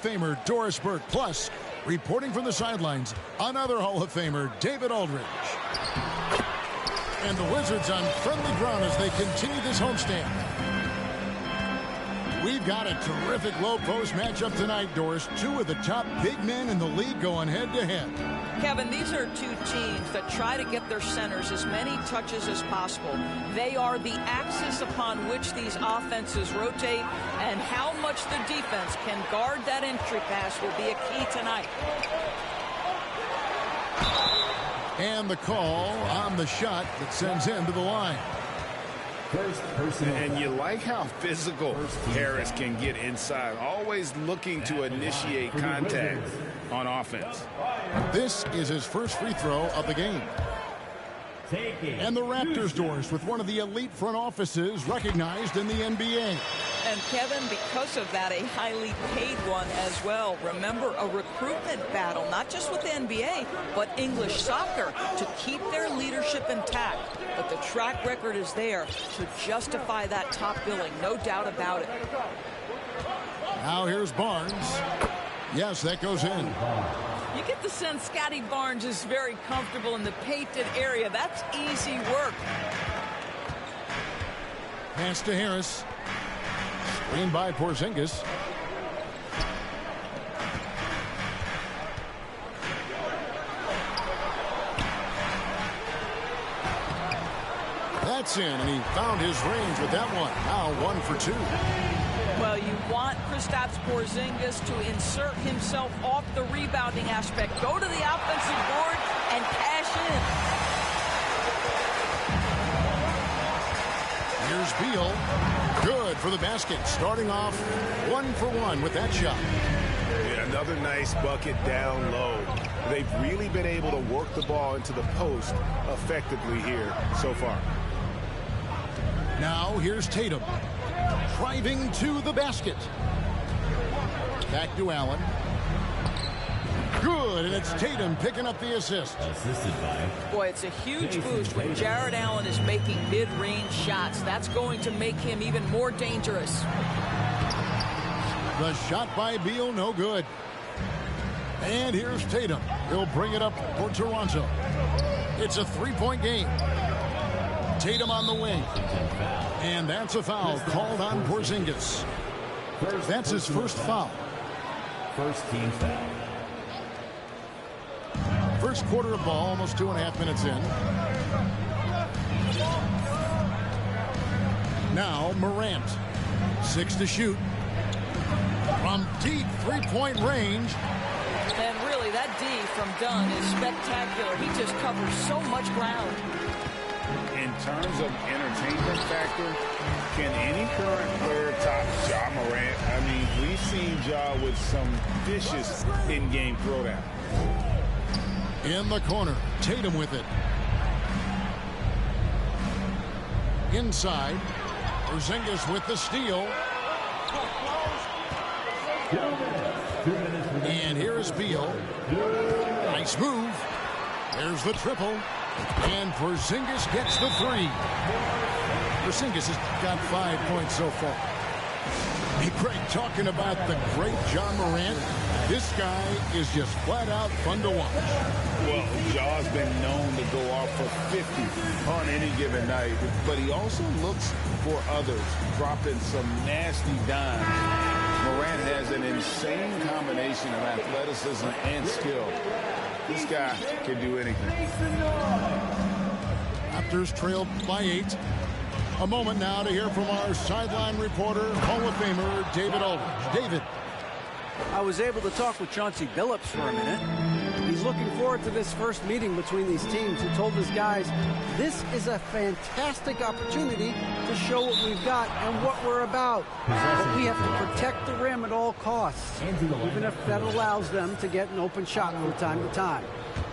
Famer Doris Burke. Plus, reporting from the sidelines, another Hall of Famer, David Aldridge. And the Wizards on friendly ground as they continue this homestand. We've got a terrific low post matchup tonight, Doris. Two of the top big men in the league going head-to-head. Kevin, these are two teams that try to get their centers as many touches as possible. They are the axis upon which these offenses rotate, and how much the defense can guard that entry pass will be a key tonight. And the call on the shot that sends him to the line. And you like how physical Harris can get inside, always looking to initiate contact on offense. This is his first free throw of the game. And the Raptors, Doris, with one of the elite front offices recognized in the NBA. And Kevin, because of that, a highly paid one as well. Remember, a recruitment battle, not just with the NBA, but English soccer, to keep their leadership intact. But the track record is there to justify that top billing, no doubt about it. Now here's Barnes. Yes, that goes in. You get the sense Scotty Barnes is very comfortable in the painted area. That's easy work. Pass to Harris. Screen by Porzingis. That's in, and he found his range with that one. Now 1 for 2. Well, you want Kristaps Porzingis to insert himself off the rebounding aspect. Go to the offensive board and cash in. Here's Beal. Good for the basket. Starting off 1 for 1 with that shot. Yeah, another nice bucket down low. They've really been able to work the ball into the post effectively here so far. Now here's Tatum. Driving to the basket. Back to Allen. Good, and it's Tatum picking up the assist. Boy, it's a huge boost when Jared Allen is making mid-range shots. That's going to make him even more dangerous. The shot by Beal, no good. And here's Tatum. He'll bring it up for Toronto. It's a three-point game. Tatum on the wing. And that's a foul called on Porzingis. That's his first foul. First team foul. First quarter of ball, almost 2.5 minutes in. Now Morant. 6 to shoot. From deep three-point range. And really, that D from Dunn is spectacular. He just covers so much ground. In terms of entertainment factor, can any current player top Ja Morant? I mean, we've seen Ja with some vicious in-game throwdown. In the corner, Tatum with it. Inside, Porzingis with the steal. And here's Beal. Nice move. There's the triple. And Porzingis gets the 3. Porzingis has got 5 points so far. Hey, Greg, talking about the great Ja Morant, this guy is just flat out fun to watch. Well, Ja's been known to go off for 50 on any given night, but he also looks for others, dropping some nasty dimes. Morant has an insane combination of athleticism and skill. This guy can do anything. Raptors trailed by 8. A moment now to hear from our sideline reporter, Hall of Famer David Aldridge. David. I was able to talk with Chauncey Billups for a minute. He's looking forward to this first meeting between these teams. He told his guys, this is a fantastic opportunity to show what we've got and what we're about. But we have to protect the rim at all costs, even if that allows them to get an open shot from time to time.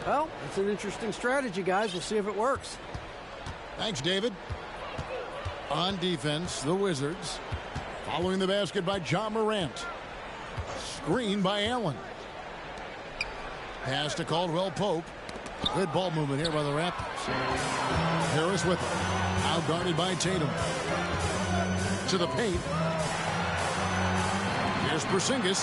Well, it's an interesting strategy, guys. We'll see if it works. Thanks, David. On defense, the Wizards. Following the basket by Ja Morant. Screen by Allen. Pass to Caldwell Pope. Good ball movement here by the Raptors. Harris with it. Out guarded by Tatum. To the paint. Here's Porzingis.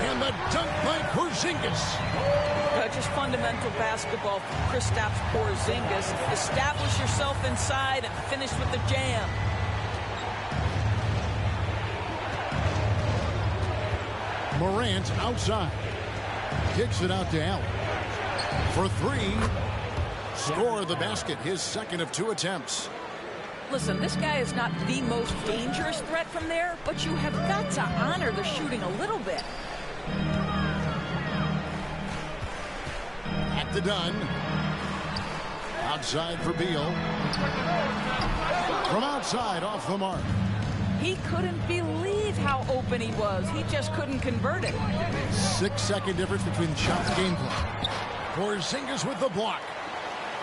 And the dunk by Porzingis. Just fundamental basketball for Kristaps Porzingis. Establish yourself inside and finish with the jam. Morant outside. Kicks it out to Allen. For three. Score the basket. His second of 2 attempts. Listen, this guy is not the most dangerous threat from there, but you have got to honor the shooting a little bit. At the Dunn. Outside for Beal. From outside, off the mark. He couldn't believe how open he was. He just couldn't convert it. 6-second difference between shot and game play. Porzingis with the block.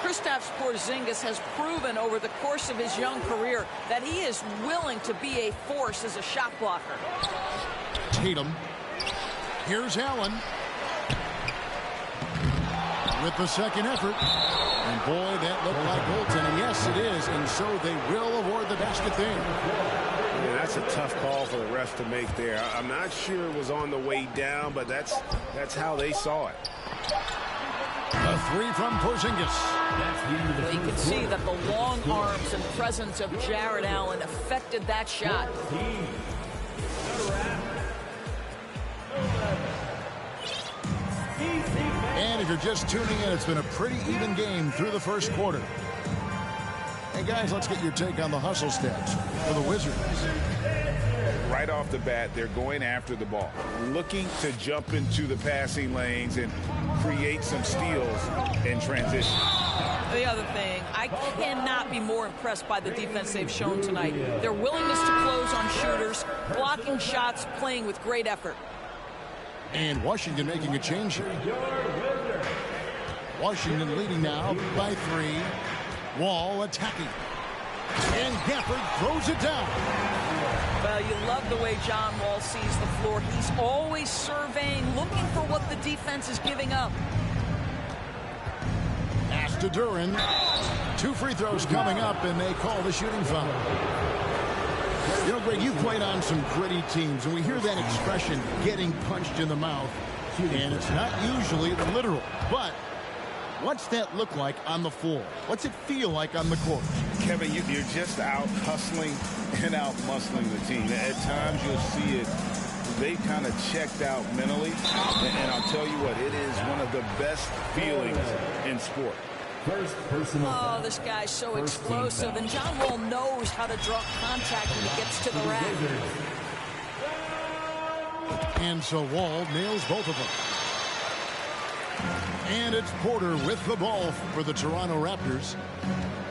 Kristaps Porzingis has proven over the course of his young career that he is willing to be a force as a shot blocker. Tatum. Here's Allen. With the second effort. And boy, that looked like goaltending. Yes, it is. And so they will award the basket there. Yeah, that's a tough call for the refs to make there. I'm not sure it was on the way down, but that's how they saw it. A three from Porzingis. Well, you can see that the long arms and presence of Jared Allen affected that shot. And if you're just tuning in, it's been a pretty even game through the first quarter. Hey, guys, let's get your take on the hustle stats for the Wizards. Right off the bat, they're going after the ball, looking to jump into the passing lanes and create some steals in transition. The other thing, I cannot be more impressed by the defense they've shown tonight. Their willingness to close on shooters, blocking shots, playing with great effort. And Washington making a change here. Washington leading now by 3. Wall attacking. And Gafford throws it down. Well, you love the way John Wall sees the floor. He's always surveying, looking for what the defense is giving up. Pass to Duren. 2 free throws coming up, and they call the shooting foul. You know, Greg, you played on some gritty teams, and we hear that expression, getting punched in the mouth, and it's not usually literal. But what's that look like on the floor? What's it feel like on the court? Kevin, you're just out hustling and out muscling the team. At times you'll see it. They kind of checked out mentally, and I'll tell you what, it is one of the best feelings in sport. Oh, this guy's so explosive, and John Wall knows how to draw contact when he gets to the rack. And so Wall nails both of them. And it's Porter with the ball for the Toronto Raptors.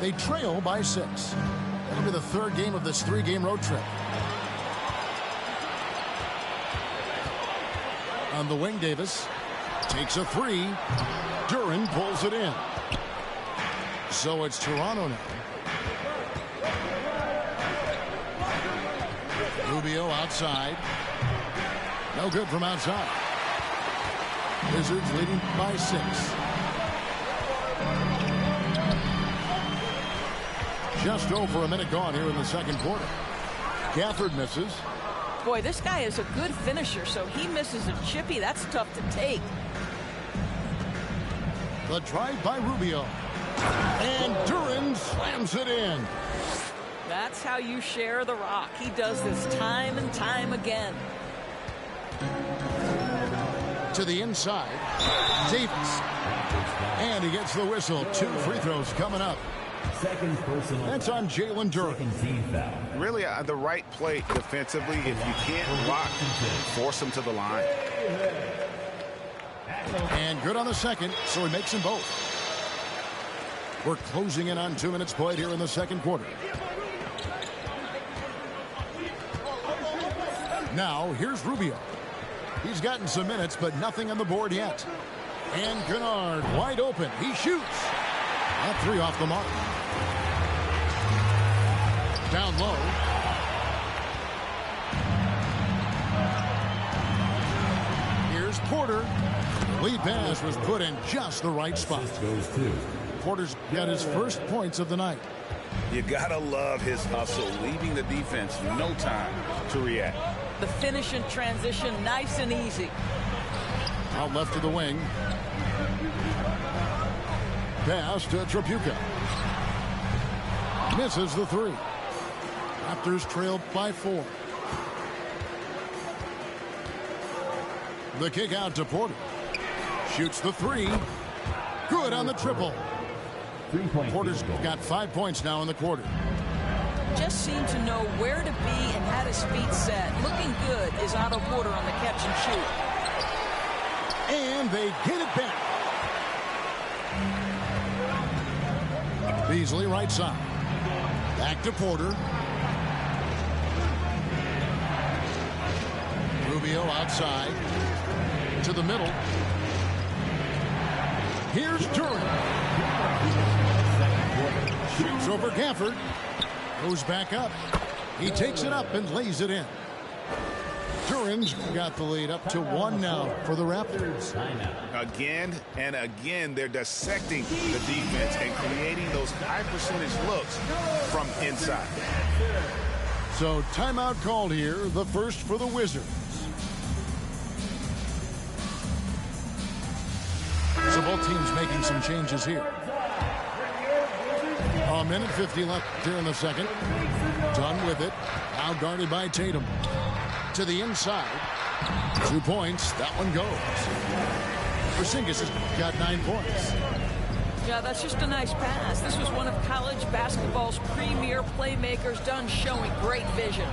They trail by 6. That'll be the 3rd game of this 3-game road trip. On the wing, Davis takes a 3. Duren pulls it in. So it's Toronto now. Rubio outside. No good from outside. Wizards leading by 6. Just over a minute gone here in the second quarter. Gafford misses. Boy, this guy is a good finisher, so he misses a chippy. That's tough to take. The drive by Rubio. And Duren slams it in. That's how you share the rock. He does this time and time again. To the inside. Davis. And he gets the whistle. 2 free throws coming up. That's on Jalen Duren. Really, the right play defensively. If you can't block, force him to the line. And good on the second, so he makes them both. We're closing in on 2 minutes played here in the second quarter. Now, here's Rubio. He's gotten some minutes, but nothing on the board yet. And Kennard wide open. He shoots. That 3 off the mark. Down low. Here's Porter. The lead pass was put in just the right spot. Porter's got his first points of the night. You gotta love his hustle, leaving the defense no time to react. The finish in transition, nice and easy. Out left to the wing. Pass to Tripucka. Misses the three. Raptors trail by 4. The kick out to Porter. Shoots the three. Good on the triple. Porter's got 5 points now in the quarter. Just seemed to know where to be and had his feet set. Looking good is Otto Porter on the catch and shoot. And they get it back. Beasley right side. Back to Porter. Rubio outside. To the middle. Here's Duren. Shoots over Gafford. Goes back up. He takes it up and lays it in. Duren's got the lead up to 1 now for the Raptors. Again and again, they're dissecting the defense and creating those high percentage looks from inside. So timeout called here, the first for the Wizards. So both teams making some changes here. A minute 50 left here in the second. Done with it. Now guarded by Tatum. To the inside. 2 points. That one goes. Porzingis has got 9 points. Yeah, that's just a nice pass. This was one of college basketball's premier playmakers, done showing great vision.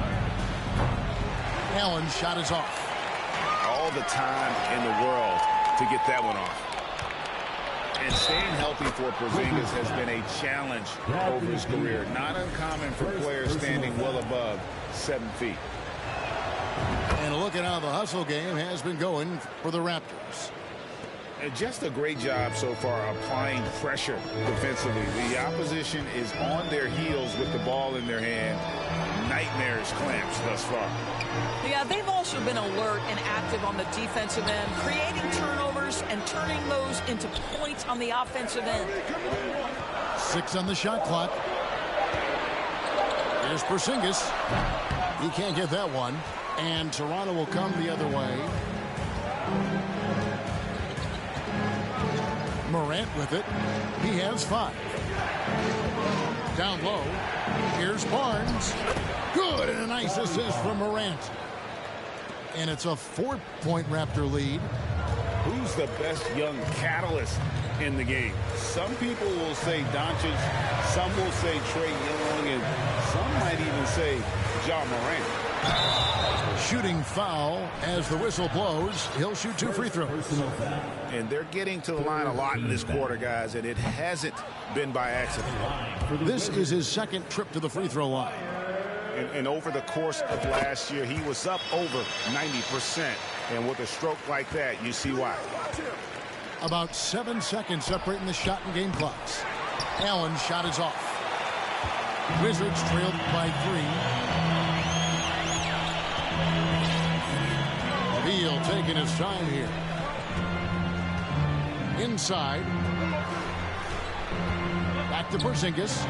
Allen's shot is off. All the time in the world to get that one off. And staying healthy for Porzingis has been a challenge over his career. Not uncommon for players standing well above 7 feet. And a look at how the hustle game has been going for the Raptors. And just a great job so far applying pressure defensively. The opposition is on their heels with the ball in their hand. Nightmares clamps thus far. Yeah, they've also been alert and active on the defensive end, creating turnovers and turning those into points on the offensive end. 6 on the shot clock. Here's Porzingis. He can't get that one. And Toronto will come the other way. Morant with it. He has 5. Down low. Here's Barnes. Good, and a nice assist from Morant. And it's a 4-point Raptor lead. Who's the best young catalyst in the game? Some people will say Doncic, some will say Trae Young, and some might even say Ja Morant. Shooting foul as the whistle blows. He'll shoot 2 free throws. And they're getting to the line a lot in this quarter, guys, and it hasn't been by accident. This is his 2nd trip to the free throw line. And over the course of last year, he was up over 90%. And with a stroke like that, you see why. About 7 seconds separating the shot and game clocks. Allen's shot is off. Wizards trailed by 3. Beal taking his time here. Inside. Back to Porzingis.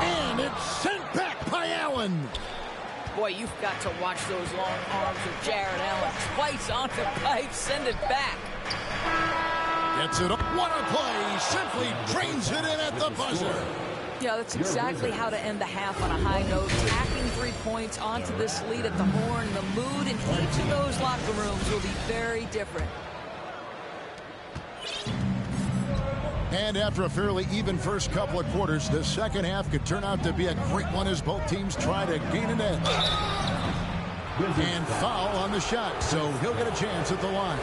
And it's sent back by Allen. Boy, you've got to watch those long arms of Jared Allen. Twice onto pipe, send it back. Gets it up. What a play. Simply drains it in at the buzzer. Yeah, that's exactly how to end the half on a high note. Tacking 3 points onto this lead at the horn. The mood in each of those locker rooms will be very different. And after a fairly even first couple of quarters, the second half could turn out to be a great one as both teams try to gain an edge. And foul on the shot, so he'll get a chance at the line.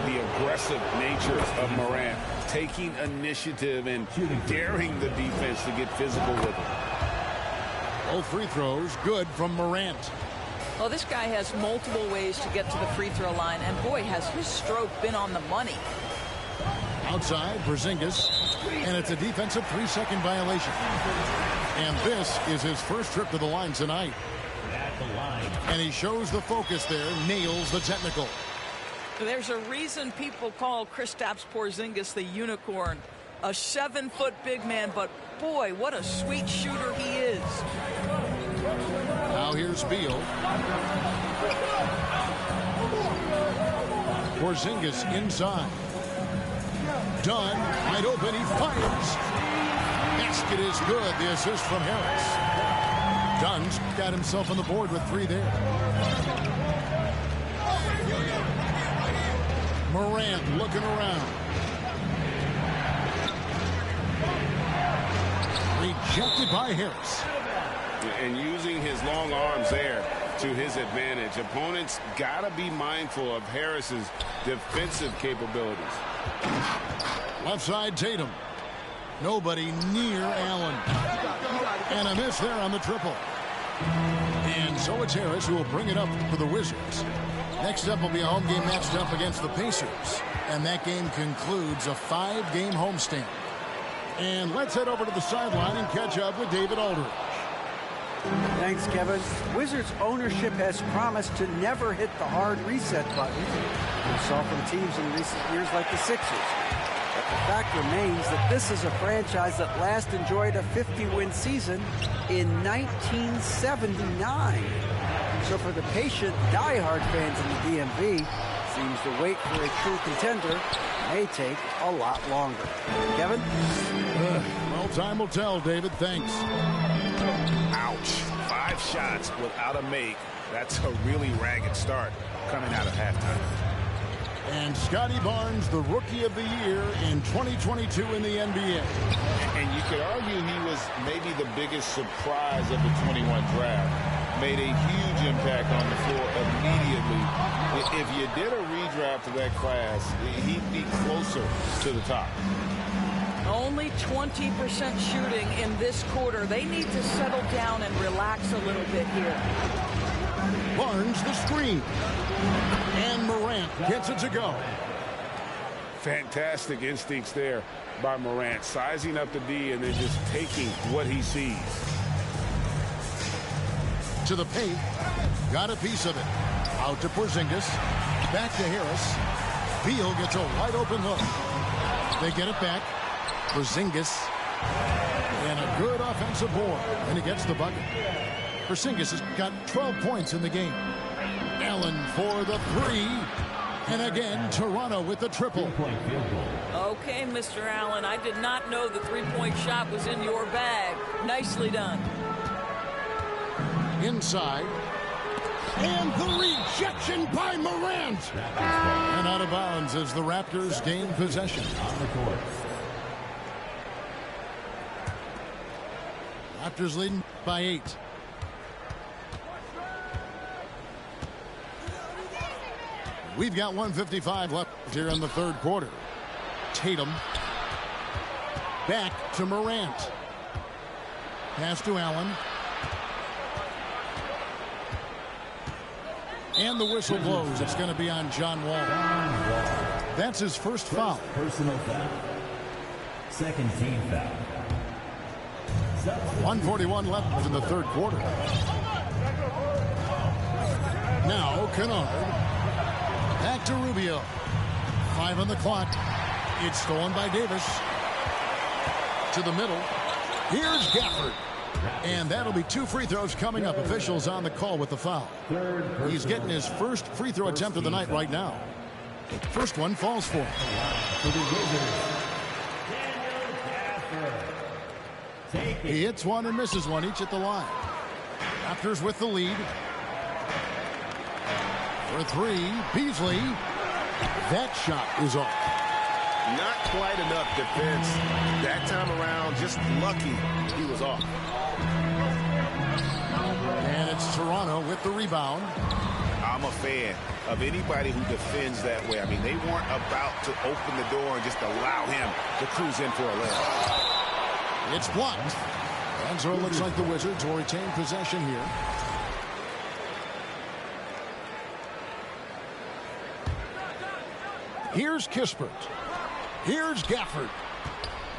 The aggressive nature of Morant, taking initiative and daring the defense to get physical with him. Both free throws good from Morant. Well, this guy has multiple ways to get to the free throw line, and boy, has his stroke been on the money. Outside, Porzingis, and it's a defensive 3-second violation. And this is his first trip to the line tonight. And he shows the focus there, nails the technical. There's a reason people call Kristaps Porzingis the unicorn. A 7-foot big man, but boy, what a sweet shooter he is. Now here's Beal. Porzingis inside. Dunn, wide open, he fires. Basket is good, the assist from Harris. Dunn's got himself on the board with 3 there. Morant looking around. Rejected by Harris. And using his long arms there to his advantage. Opponents got to be mindful of Harris's defensive capabilities. Left side, Tatum. Nobody near Allen. And a miss there on the triple. And so it's Harris who will bring it up for the Wizards. Next up will be a home game matched up against the Pacers. And that game concludes a 5-game homestand. And let's head over to the sideline and catch up with David Aldridge. Thanks, Kevin. Wizards ownership has promised to never hit the hard reset button we saw from teams in recent years like the Sixers. But the fact remains that this is a franchise that last enjoyed a 50-win season in 1979. So for the patient, diehard fans in the DMV, seems to wait for a true contender may take a lot longer. Kevin? Well, time will tell, David. Thanks. Ouch. 5 shots without a make. That's a really ragged start coming out of halftime. And Scotty Barnes, the Rookie of the Year in 2022 in the NBA. And you could argue he was maybe the biggest surprise of the 21 draft. Made a huge impact on the floor immediately. If you did a redraft of that class, he'd be closer to the top. Only 20% shooting in this quarter. They need to settle down and relax a little bit here. Barnes the screen. And Morant gets it to go. Fantastic instincts there by Morant. Sizing up the D and then just taking what he sees. To the paint. Got a piece of it. Out to Porzingis. Back to Harris. Beal gets a wide open hook. They get it back. Porzingis. And a good offensive board. And he gets the bucket. Porzingis has got 12 points in the game. Allen for the 3. And again, Toronto with the triple. Okay, Mr. Allen, I did not know the 3-point shot was in your bag. Nicely done. Inside. And the rejection by Morant. And out of bounds as the Raptors gain possession. On the court. Raptors leading by 8. We've got 1:55 left here in the third quarter. Tatum. Back to Morant. Pass to Allen. And the whistle blows. It's going to be on John Wall. That's his first foul. Personal foul. Second team foul. 1:41 left in the third quarter. Now Kennard. Back to Rubio. 5 on the clock. It's stolen by Davis. To the middle. Here's Gafford. And that'll be 2 free throws coming up. Officials on the call with the foul. He's getting his first free throw attempt of the night right now. First one falls for him. He hits one and misses one, each at the line. Raptors with the lead. For 3, Beasley. That shot is off. Not quite enough defense that time around. Just lucky he was off. And it's Toronto with the rebound. I'm a fan of anybody who defends that way. I mean, they weren't about to open the door and just allow him to cruise in for a layup. It's blocked. And so it looks like the Wizards will retain possession here. Here's Kispert. Here's Gafford.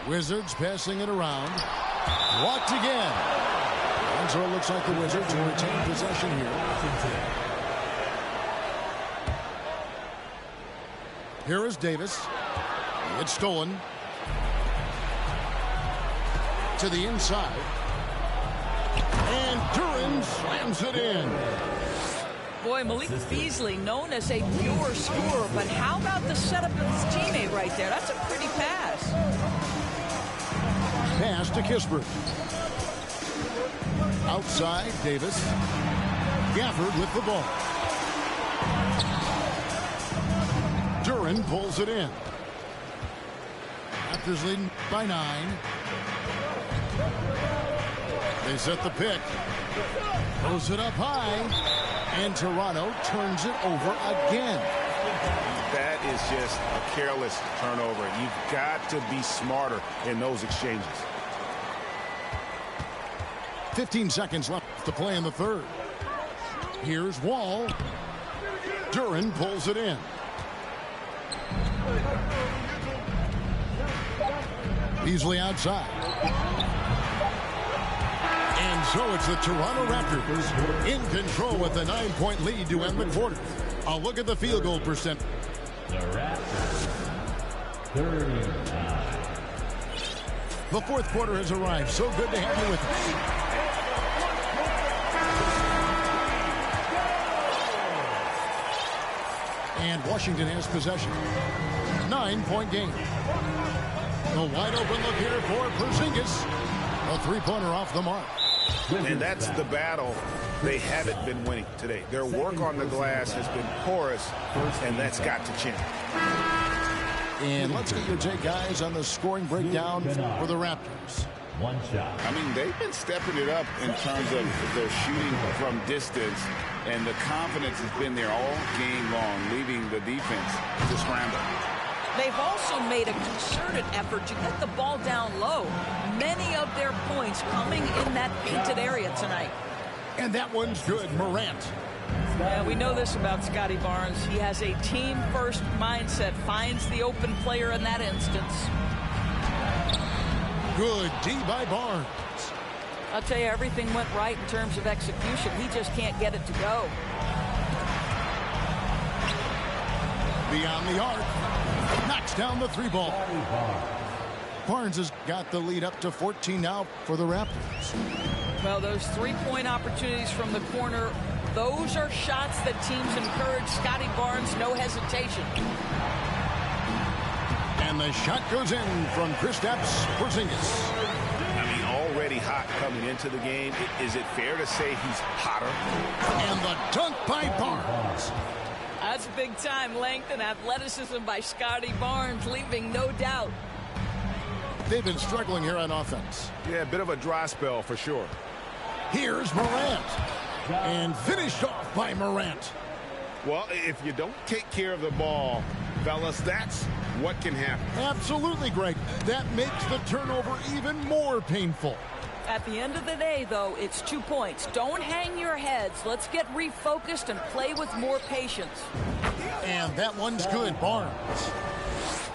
Wizards passing it around. Blocked again. And so it looks like the Wizards will retain possession here. Here is Davis. It's stolen. To the inside. And Duran slams it in. Boy, Malik Beasley, known as a pure scorer, but how about the setup of his teammate right there? That's a pretty pass. Pass to Kispert. Outside, Davis. Gafford with the ball. Duren pulls it in. Raptors leading by 9. They set the pick. Throws it up high. And Toronto turns it over again. That is just a careless turnover. You've got to be smarter in those exchanges. 15 seconds left to play in the third. Here's Wall. Duren pulls it in. Beasley outside. And so it's the Toronto Raptors in control with a 9-point lead to end the quarter. A look at the field goal percent. The Raptors, 39. The fourth quarter has arrived. So good to have you with us. And Washington has possession. 9-point game. The wide open look here for Porzingis. A three-pointer off the mark. And that's the battle they haven't been winning today. Their work on the glass has been porous, and that's got to change. And let's get your take, guys, on the scoring breakdown for the Raptors. One shot. I mean, they've been stepping it up in terms of their shooting from distance, and the confidence has been there all game long, leaving the defense to scramble. They've also made a concerted effort to get the ball down low. Many of their points coming in that painted area tonight. And that one's good. Morant. Yeah, we know this about Scotty Barnes. He has a team-first mindset, finds the open player in that instance. Good D by Barnes. I'll tell you, everything went right in terms of execution. He just can't get it to go. Beyond the arc. Knocks down the three ball. Barnes has got the lead up to 14 now for the Raptors. Well, those three-point opportunities from the corner, those are shots that teams encourage. Scotty Barnes, no hesitation. And the shot goes in from Kristaps Porzingis. I mean, already hot coming into the game. Is it fair to say he's hotter? And the dunk by Barnes. That's big time length and athleticism by Scotty Barnes, leaving no doubt. They've been struggling here on offense. Yeah, a bit of a dry spell for sure. Here's Morant. And finished off by Morant. Well, if you don't take care of the ball, fellas, that's what can happen. Absolutely, Greg. That makes the turnover even more painful. At the end of the day, though, it's 2 points. Don't hang your heads. Let's get refocused and play with more patience. And that one's good, Barnes.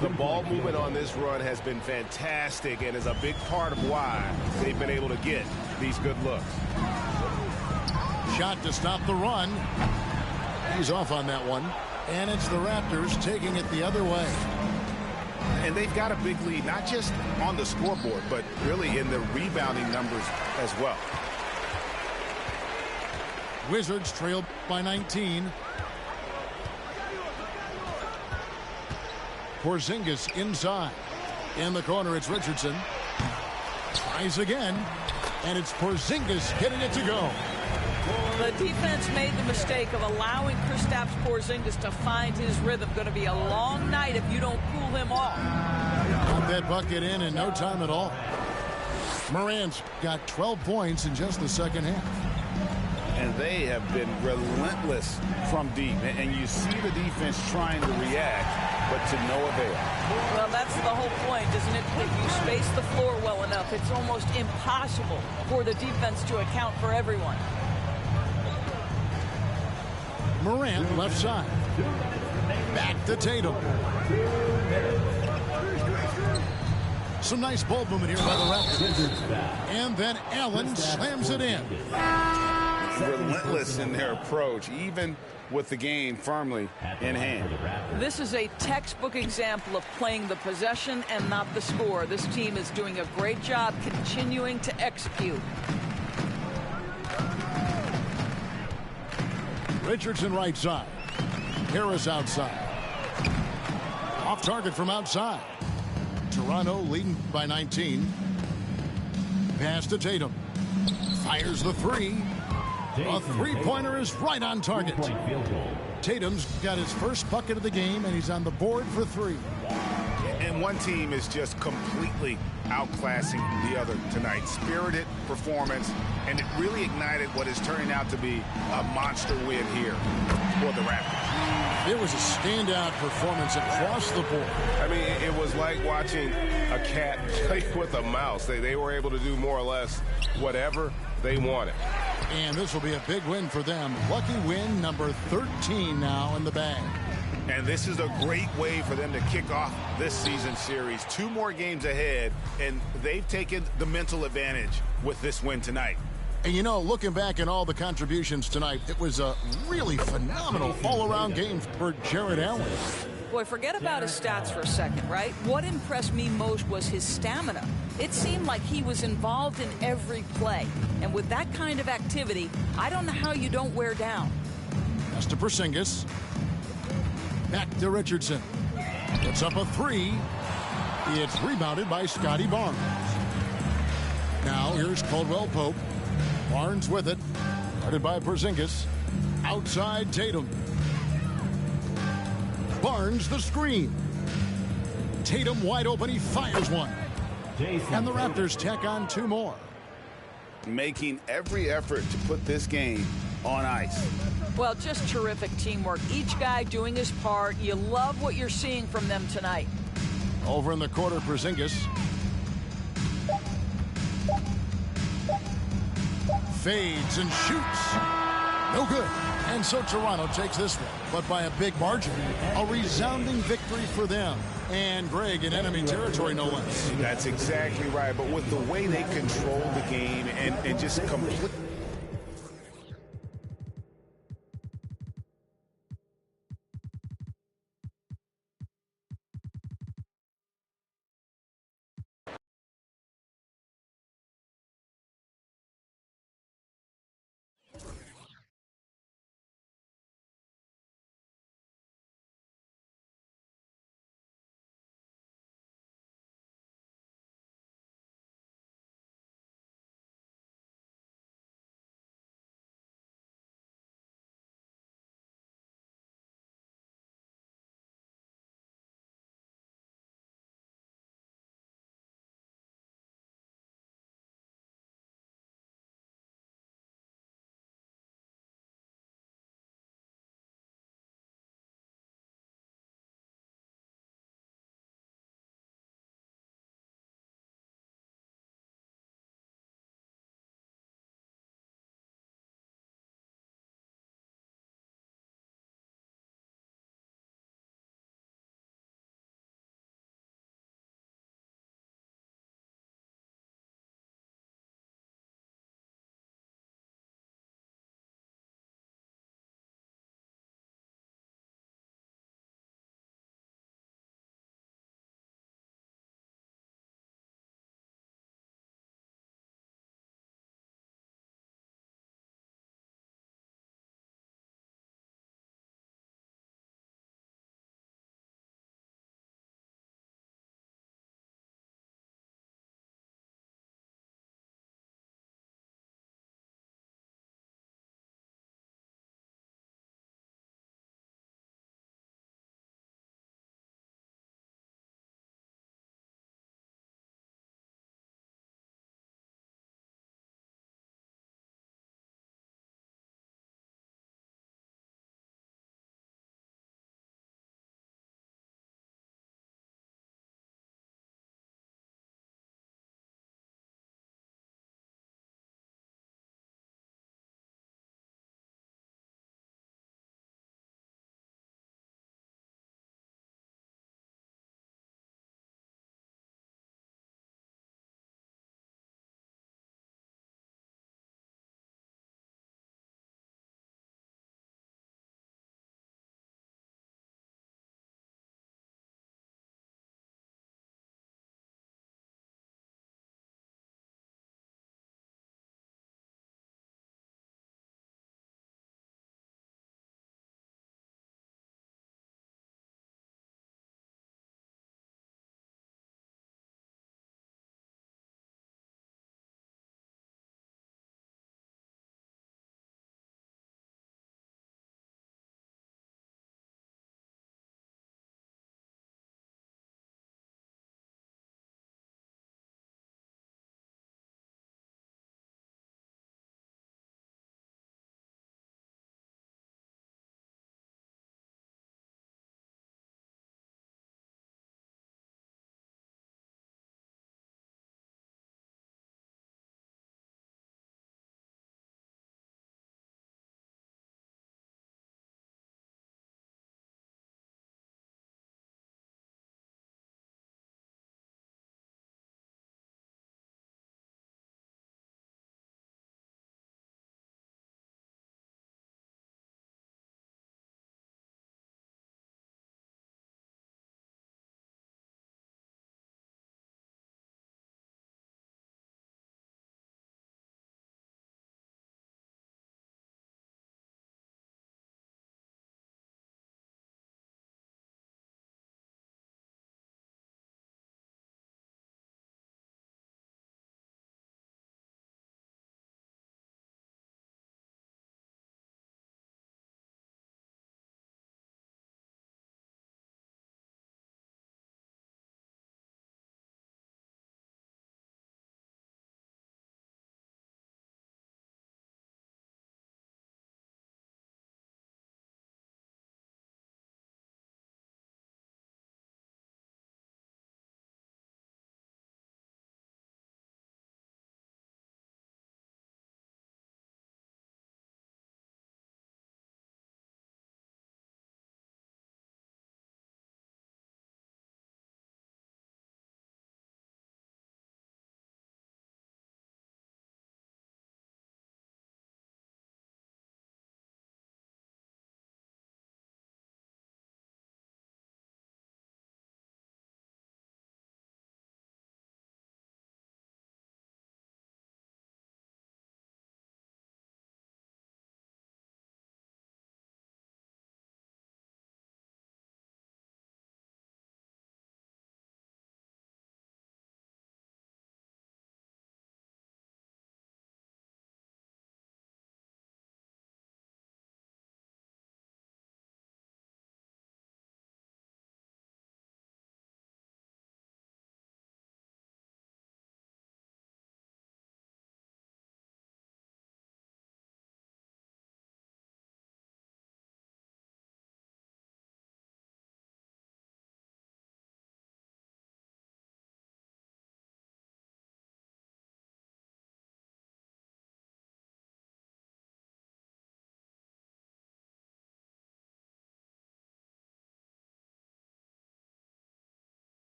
The ball movement on this run has been fantastic and is a big part of why they've been able to get these good looks. Shot to stop the run. He's off on that one. And it's the Raptors taking it the other way. And they've got a big lead, not just on the scoreboard, but really in the rebounding numbers as well. Wizards trailed by 19. Porzingis inside. In the corner, it's Richardson. Tries again. And it's Porzingis getting it to go. The defense made the mistake of allowing Kristaps Porzingis to find his rhythm. Going to be a long night if you don't cool him off. Got that bucket in no time at all. Morant's got 12 points in just the second half. And they have been relentless from deep. And you see the defense trying to react, but to no avail. Well, that's the whole point, isn't it? If you space the floor well enough, it's almost impossible for the defense to account for everyone. Morant left side. Back to Tatum. Some nice ball movement here by the Raptors. And then Allen slams it in. Relentless in their approach, even with the game firmly in hand. This is a textbook example of playing the possession and not the score. This team is doing a great job continuing to execute. Richardson right side. Harris outside. Off target from outside. Toronto leading by 19. Pass to Tatum. Fires the three. A three-pointer is right on target. Tatum's got his first bucket of the game, and he's on the board for three. And one team is just completely outclassing the other tonight. Spirited performance, and it really ignited what is turning out to be a monster win here for the Raptors. It was a standout performance across the board. I mean, it was like watching a cat play with a mouse. They were able to do more or less whatever they wanted. And this will be a big win for them. Lucky win number 13 now in the bag. And this is a great way for them to kick off this season series. 2 more games ahead, and they've taken the mental advantage with this win tonight. And you know, looking back at all the contributions tonight, it was a really phenomenal all-around game for Jarrett Allen. Boy, forget about his stats for a second, right? What impressed me most was his stamina. It seemed like he was involved in every play. And with that kind of activity, I don't know how you don't wear down. Pass to Porzingis. Back to Richardson. Puts up a three. It's rebounded by Scotty Barnes. Now here's Caldwell Pope. Barnes with it. Guarded by Porzingis. Outside Tatum. Barnes the screen. Tatum wide open. He fires one. And the Raptors tack on 2 more. Making every effort to put this game on ice. Well, just terrific teamwork. Each guy doing his part. You love what you're seeing from them tonight. Over in the corner, Porzingis. Fades and shoots. No good. And so Toronto takes this one, but by a big margin. A resounding victory for them. And Greg in enemy territory, no less. That's exactly right. But with the way they control the game and just complete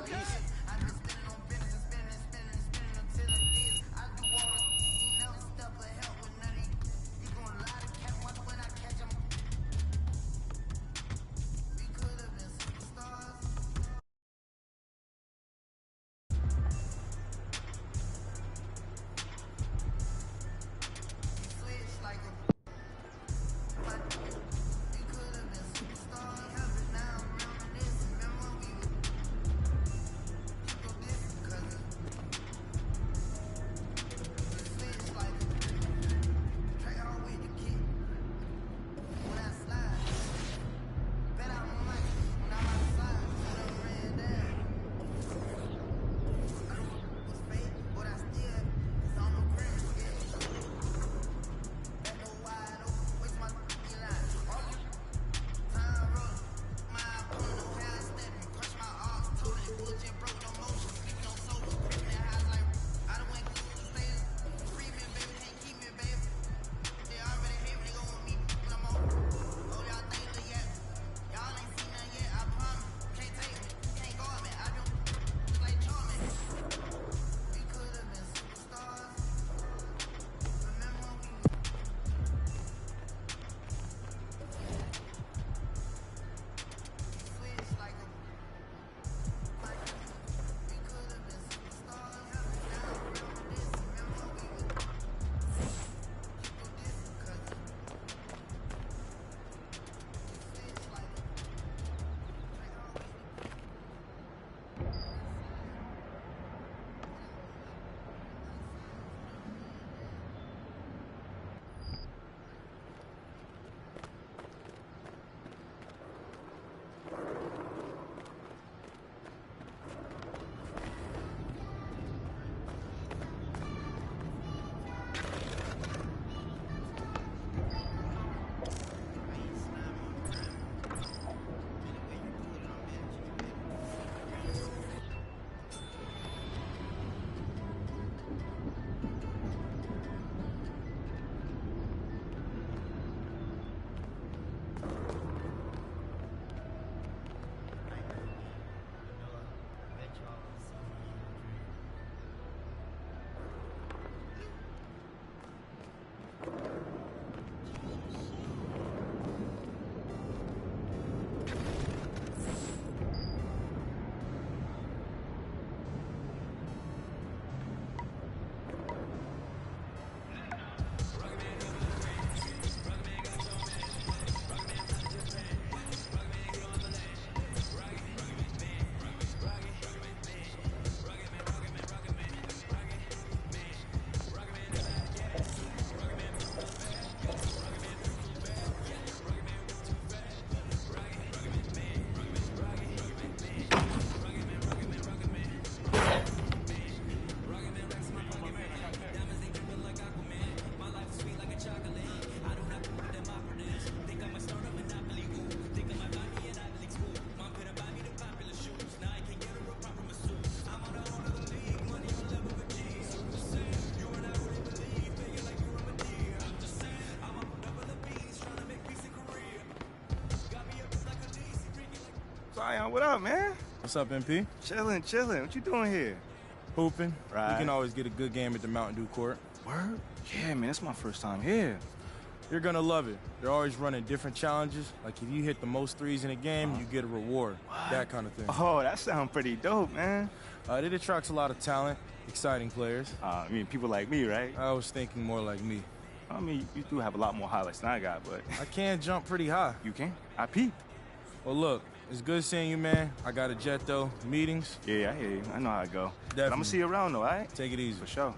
too easy. Zion, what up, man? What's up, MP? Chilling. What you doing here? Hooping. Right. You can always get a good game at the Mountain Dew court. Word? Yeah, man, it's my first time here. You're gonna love it. They're always running different challenges. Like if you hit the most threes in a game, you get a reward. What? That kind of thing. Oh, that sounds pretty dope, man. It attracts a lot of talent, exciting players. I mean, people like me, right? I was thinking more like me. I mean, you do have a lot more highlights than I got, but... I can jump pretty high. You can? I peeped. Well, look, it's good seeing you, man. I got a jet, though. Meetings. Yeah, I hear you. I know how it go. Definitely. I'm gonna see you around, though, all right? Take it easy. For sure.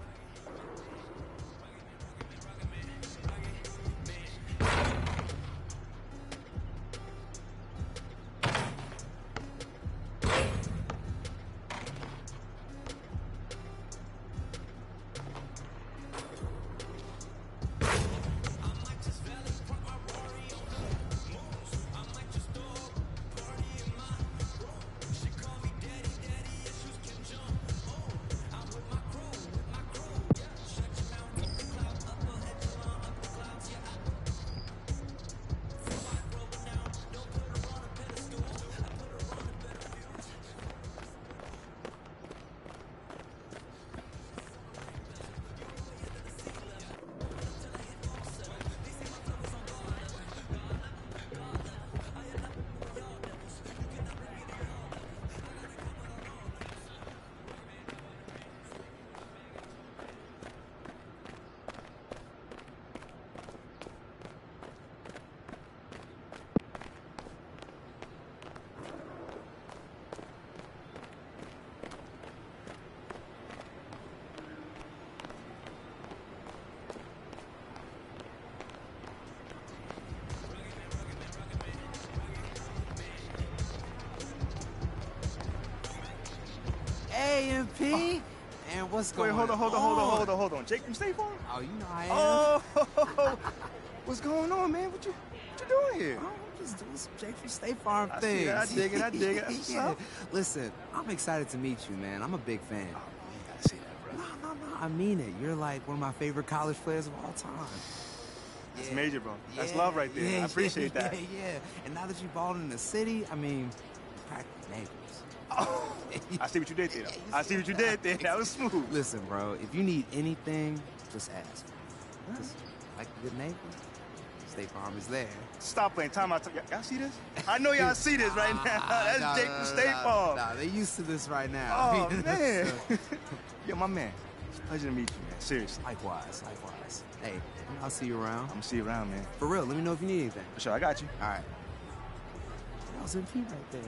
AMP. And what's going on? Wait, hold on. Jake from State Farm? Oh, you know I am. Oh, what's going on, man? What you doing here? Oh, I'm just doing some Jake from State Farm I things. see that, I dig it. That's what's up. Listen, I'm excited to meet you, man. I'm a big fan. Oh, you gotta see that, bro. No, I mean it. You're like one of my favorite college players of all time. That's major, bro. That's love right there. I appreciate that. Yeah. And now that you balled in the city, I mean, practically neighbors. Oh, I see what you did there. I see what you did there. That was smooth. Listen, bro, if you need anything, just ask. Just like a good neighbor, State Farm is there. Stop playing. Time out. Y'all see this? I know y'all see this right now. That's Jake from State Farm. Nah, they used to this right now. Oh, man. Yo, my man. It's a pleasure to meet you, man. Seriously. Likewise. Hey, I'll see you around. I'm gonna see you around, man. For real, let me know if you need anything. For sure, I got you. All right. That was MP right there.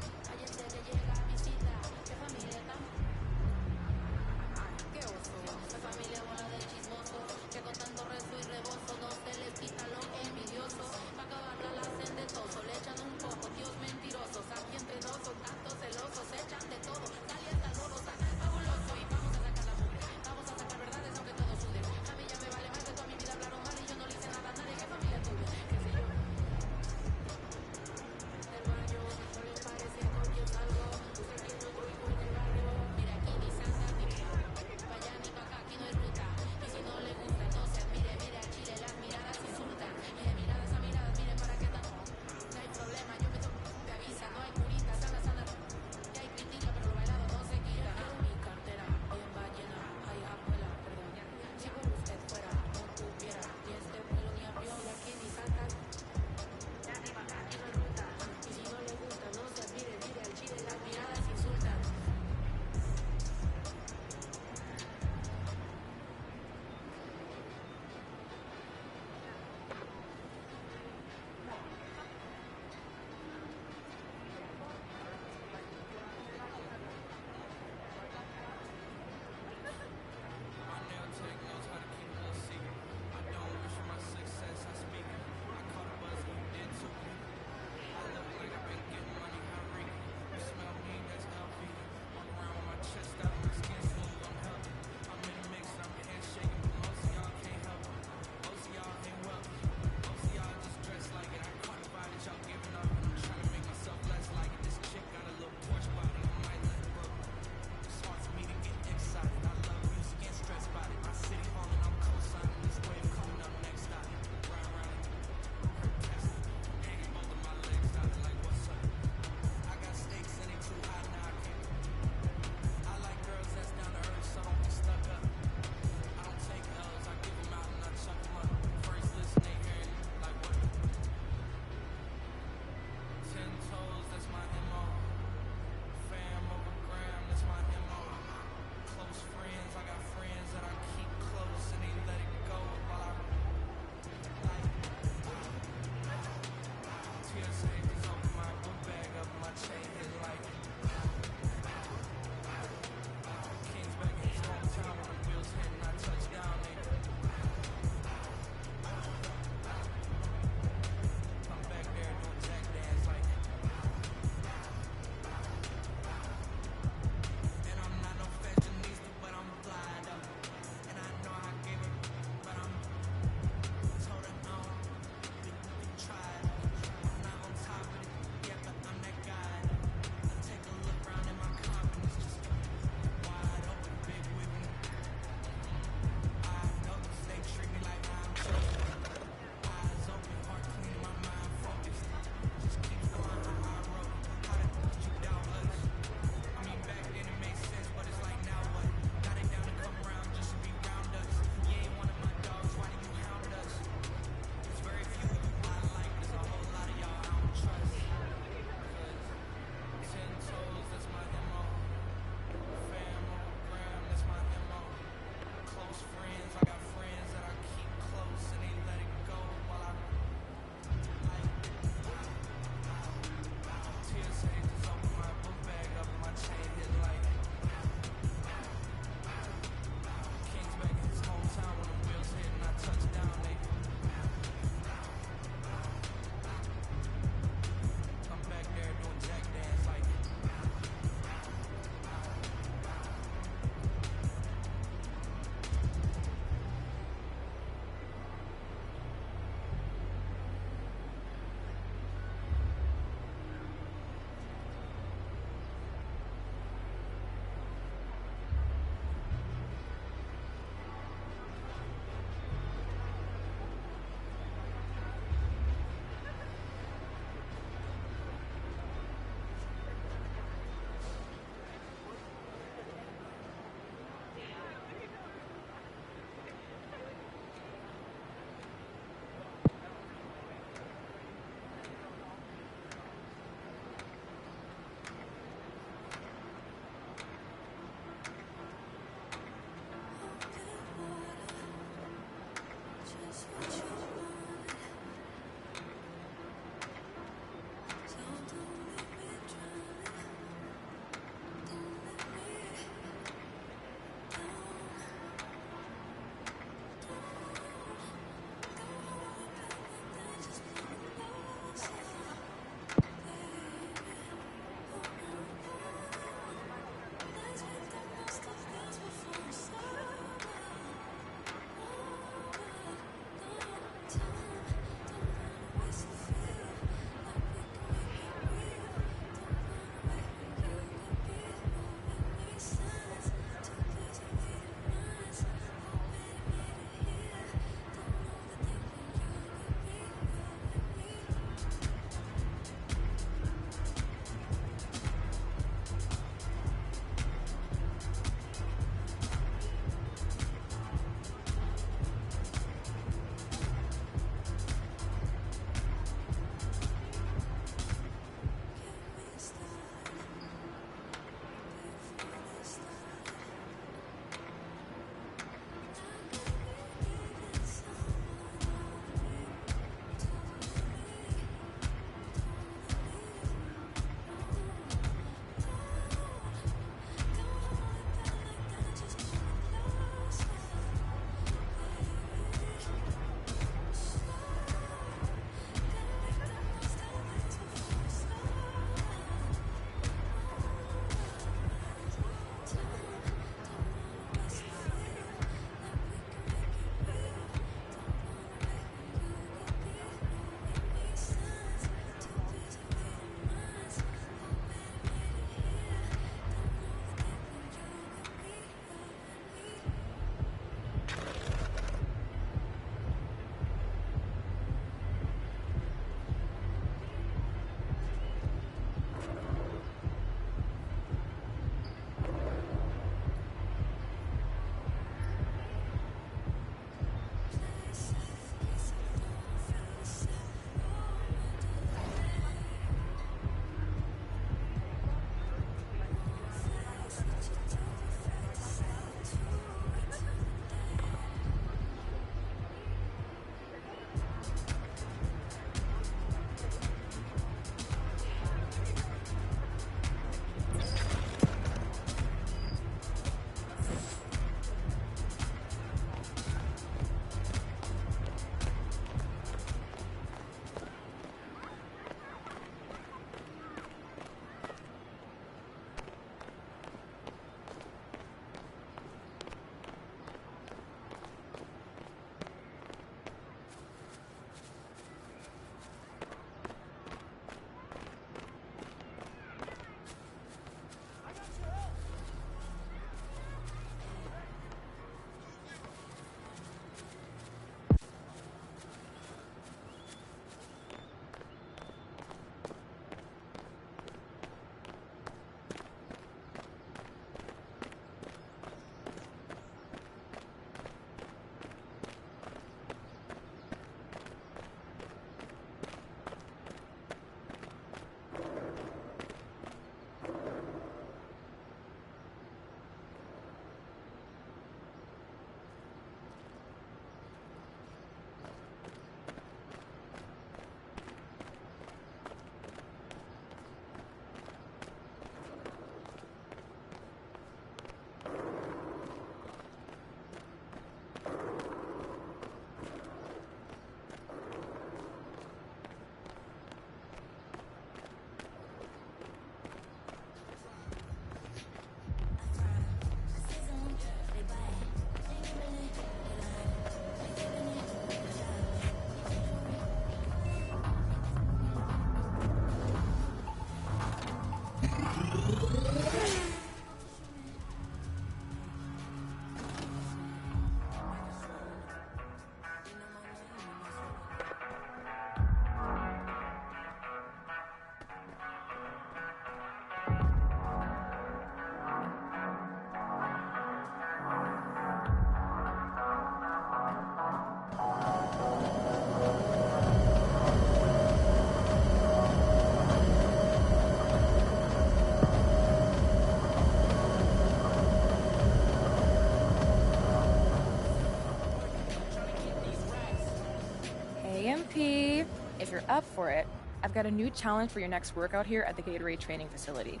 you're up for it, I've got a new challenge for your next workout here at the Gatorade training facility.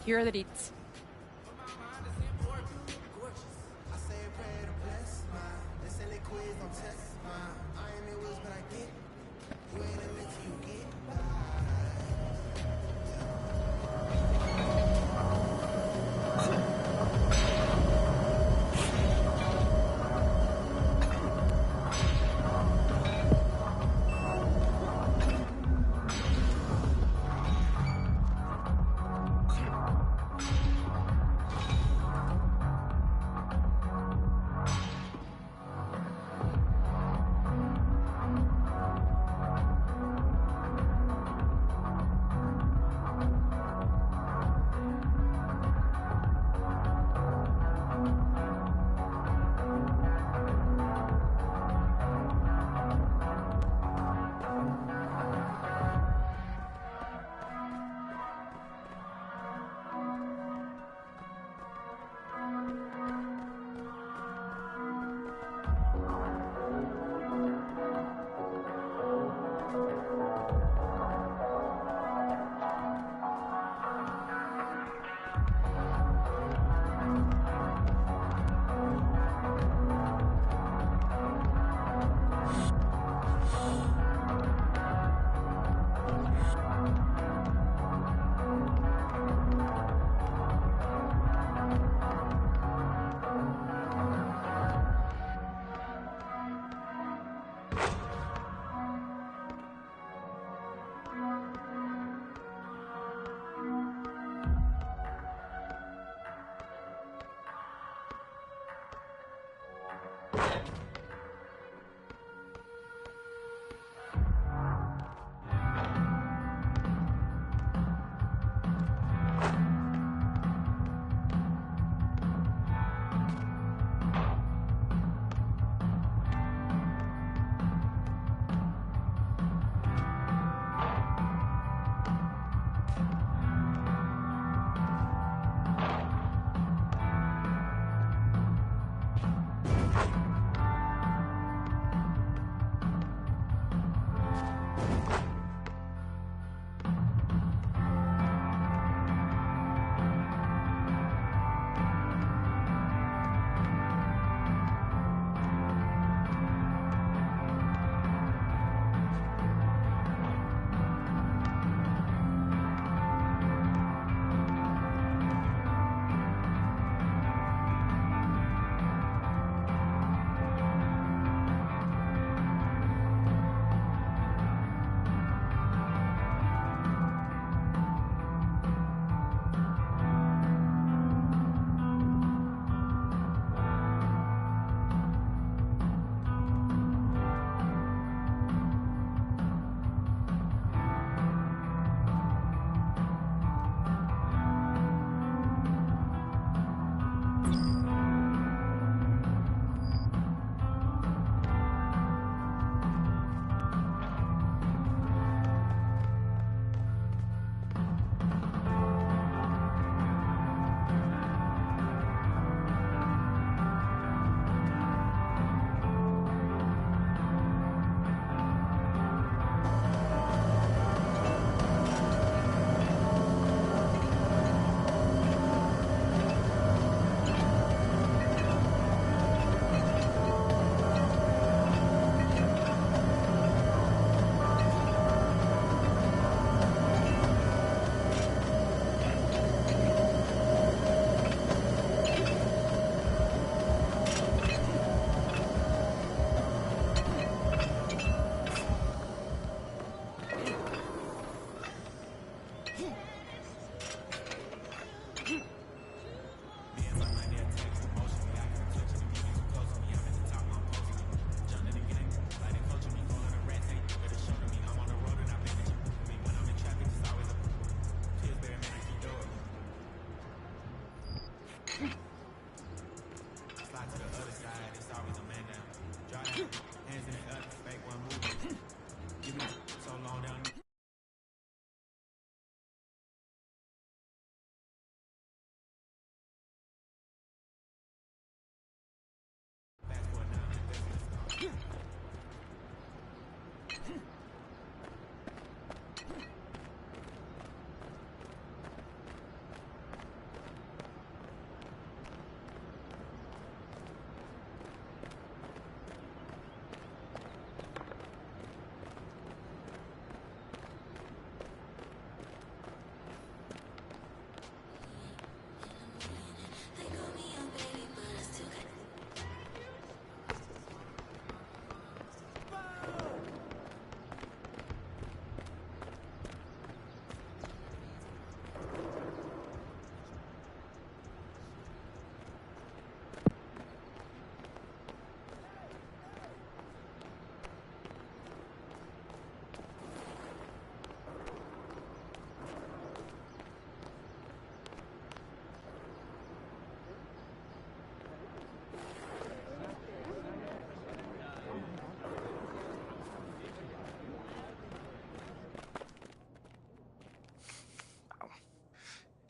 Here are the deets.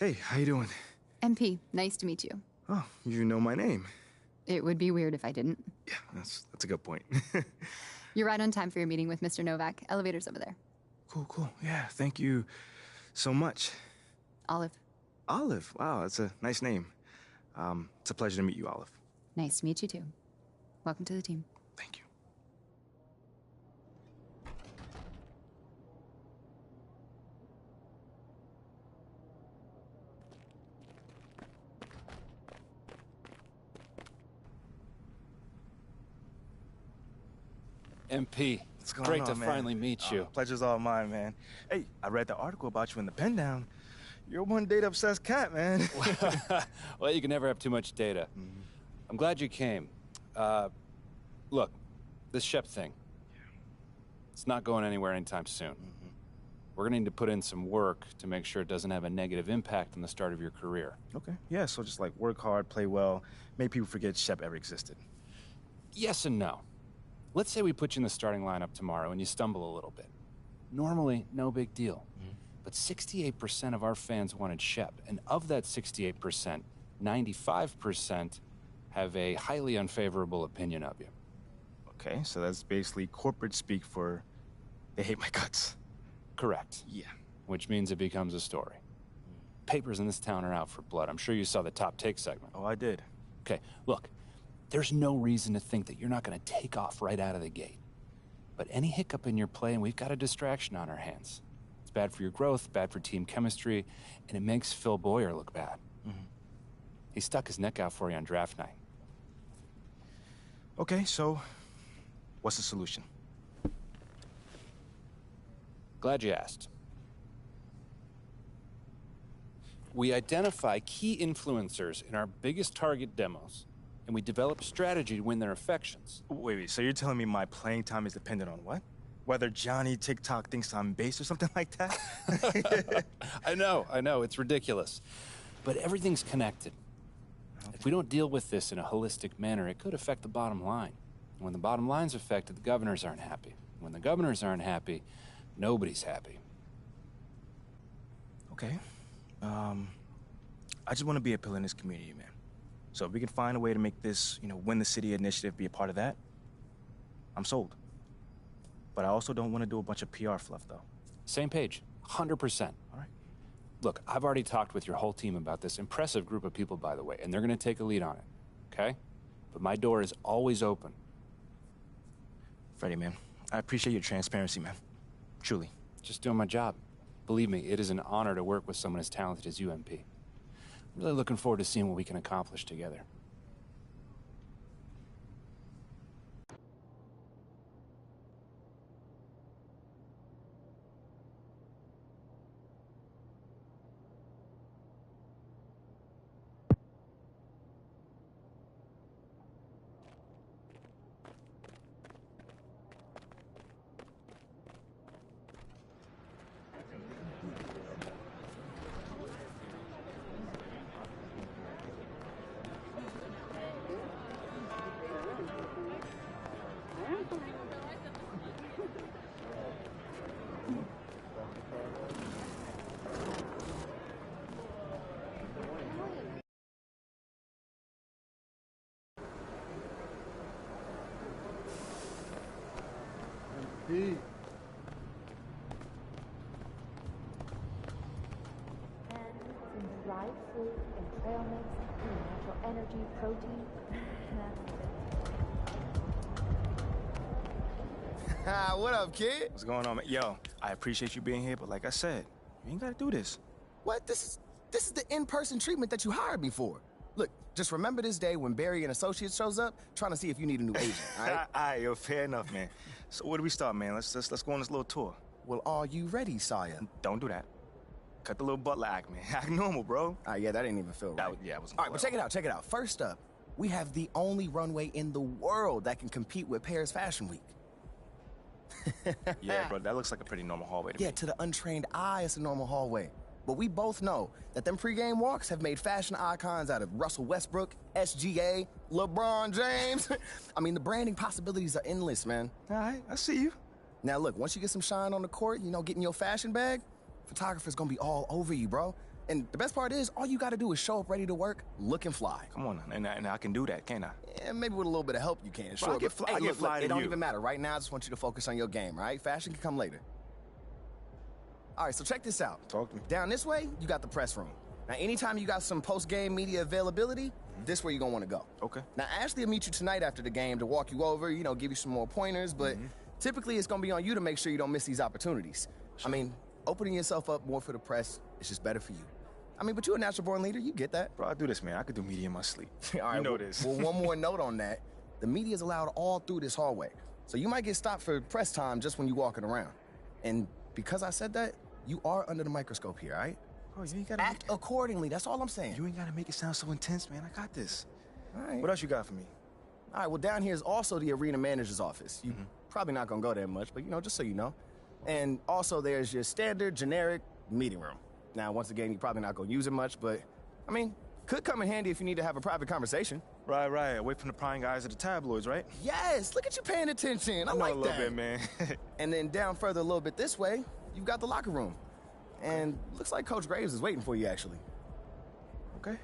Hey, how you doing? MP, nice to meet you. Oh, you know my name. It would be weird if I didn't. Yeah, that's a good point. You're right on time for your meeting with Mr. Novak. Elevator's over there. Cool. Yeah, thank you so much. Olive. Olive? Wow, that's a nice name. It's a pleasure to meet you, Olive. Nice to meet you, too. Welcome to the team. Thank you. MP, What's going great on, to man? finally meet you. Pleasure's all mine, man. Hey, I read the article about you in the Pen Down. You're one data-obsessed cat, man. Well, you can never have too much data. I'm glad you came. Look, this Shep thing, it's not going anywhere anytime soon. We're gonna need to put in some work to make sure it doesn't have a negative impact on the start of your career. Okay. Yeah, so just like work hard, play well, make people forget Shep ever existed. Yes and no. Let's say we put you in the starting lineup tomorrow and you stumble a little bit. Normally, no big deal. But 68% of our fans wanted Shep, and of that 68%, 95% have a highly unfavorable opinion of you. Okay, so that's basically corporate speak for they hate my guts. Correct. Yeah. Which means it becomes a story. Papers in this town are out for blood. I'm sure you saw the top take segment. Oh, I did. Okay, look, there's no reason to think that you're not going to take off right out of the gate. But any hiccup in your play, and we've got a distraction on our hands. It's bad for your growth, bad for team chemistry, and it makes Phil Boyer look bad. He stuck his neck out for you on draft night. Okay, so what's the solution? Glad you asked. We identify key influencers in our biggest target demos, and we develop a strategy to win their affections. Wait, so you're telling me my playing time is dependent on what? Whether Johnny TikTok thinks I'm base or something like that? I know, it's ridiculous. But everything's connected. Okay. If we don't deal with this in a holistic manner, it could affect the bottom line. And when the bottom line's affected, the governors aren't happy. When the governors aren't happy, nobody's happy. Okay. I just want to be a pillar in this community, man. So if we can find a way to make this, win the city initiative be a part of that, I'm sold. But I also don't want to do a bunch of PR fluff, though. Same page, 100%. All right. Look, I've already talked with your whole team about this impressive group of people, by the way, and they're going to take a lead on it, okay? But my door is always open. Freddie, man, I appreciate your transparency, man. Truly. Just doing my job. Believe me, it is an honor to work with someone as talented as you, MP. I'm really looking forward to seeing what we can accomplish together. Pete. Dried fruit and trail mix, natural energy, protein. What up, kid? What's going on, man? Yo, I appreciate you being here, but like I said, you ain't gotta do this. What? This is the in-person treatment that you hired me for. Look, just remember this day when Barry and Associates shows up, trying to see if you need a new agent, all right? All right, yo, fair enough, man. So where do we start, man? Let's go on this little tour. Well, are you ready, Sire? Don't do that. Cut the little butler act, man. Act normal, bro. Yeah, that didn't even feel right. It wasn't. All right, but check it out. First up, we have the only runway in the world that can compete with Paris Fashion Week. Yeah, bro, that looks like a pretty normal hallway to me. Yeah, to the untrained eye, it's a normal hallway. But we both know that them pregame walks have made fashion icons out of Russell Westbrook, SGA, LeBron James. I mean, the branding possibilities are endless, man. All right, I see you. Now, look, once you get some shine on the court, getting your fashion bag, photographer's gonna be all over you, bro. And the best part is, all you got to do is show up ready to work, looking fly. Come on, and I can do that, can't I? Yeah, maybe with a little bit of help you can. Sure, I get fly, hey, I get fly to it don't you. even matter. Right now, I just want you to focus on your game, right? Fashion can come later. All right, so check this out. Talk to me. Down this way, you got the press room. Now, anytime you got some post-game media availability, this is where you're going to want to go. Okay. Now, Ashley will meet you tonight after the game to walk you over, you know, give you some more pointers, but typically it's going to be on you to make sure you don't miss these opportunities. I mean, opening yourself up more for the press is just better for you. I mean, but you're a natural-born leader. You get that. Bro, I do this, man. I could do media in my sleep. All right, you know well, this. Well, one more note on that. The media is allowed all through this hallway. So you might get stopped for press time just when you're walking around. And because I said that, you are under the microscope here, all right? Bro, you ain't gotta act accordingly. That's all I'm saying. You ain't got to make it sound so intense, man. I got this. All right. What else you got for me? All right, well, down here is also the arena manager's office. You're probably not going to go there much, but, you know, just so you know. And also there's your standard, generic meeting room. Now, once again, you're probably not going to use it much, but, I mean, could come in handy if you need to have a private conversation. Right. Away from the prying eyes of the tabloids, right? Yes, look at you paying attention. I like a little bit, man. And then down further a little bit this way, you've got the locker room. And looks like Coach Graves is waiting for you, actually. Okay,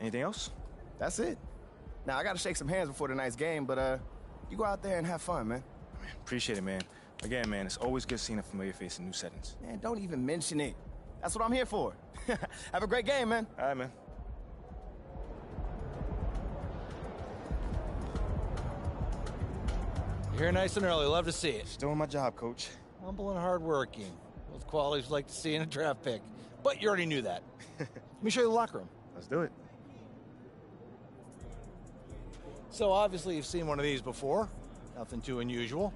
anything else? That's it. Now, I got to shake some hands before tonight's game, but you go out there and have fun, man. Appreciate it, man. Again, man, it's always good seeing a familiar face in new settings. Man, don't even mention it. That's what I'm here for. Have a great game, man. All right, man. You're here nice and early. Love to see it. Just doing my job, Coach. Humble and hardworking. Those qualities we like to see in a draft pick. But you already knew that. Let me show you the locker room. Let's do it. So obviously you've seen one of these before. Nothing too unusual.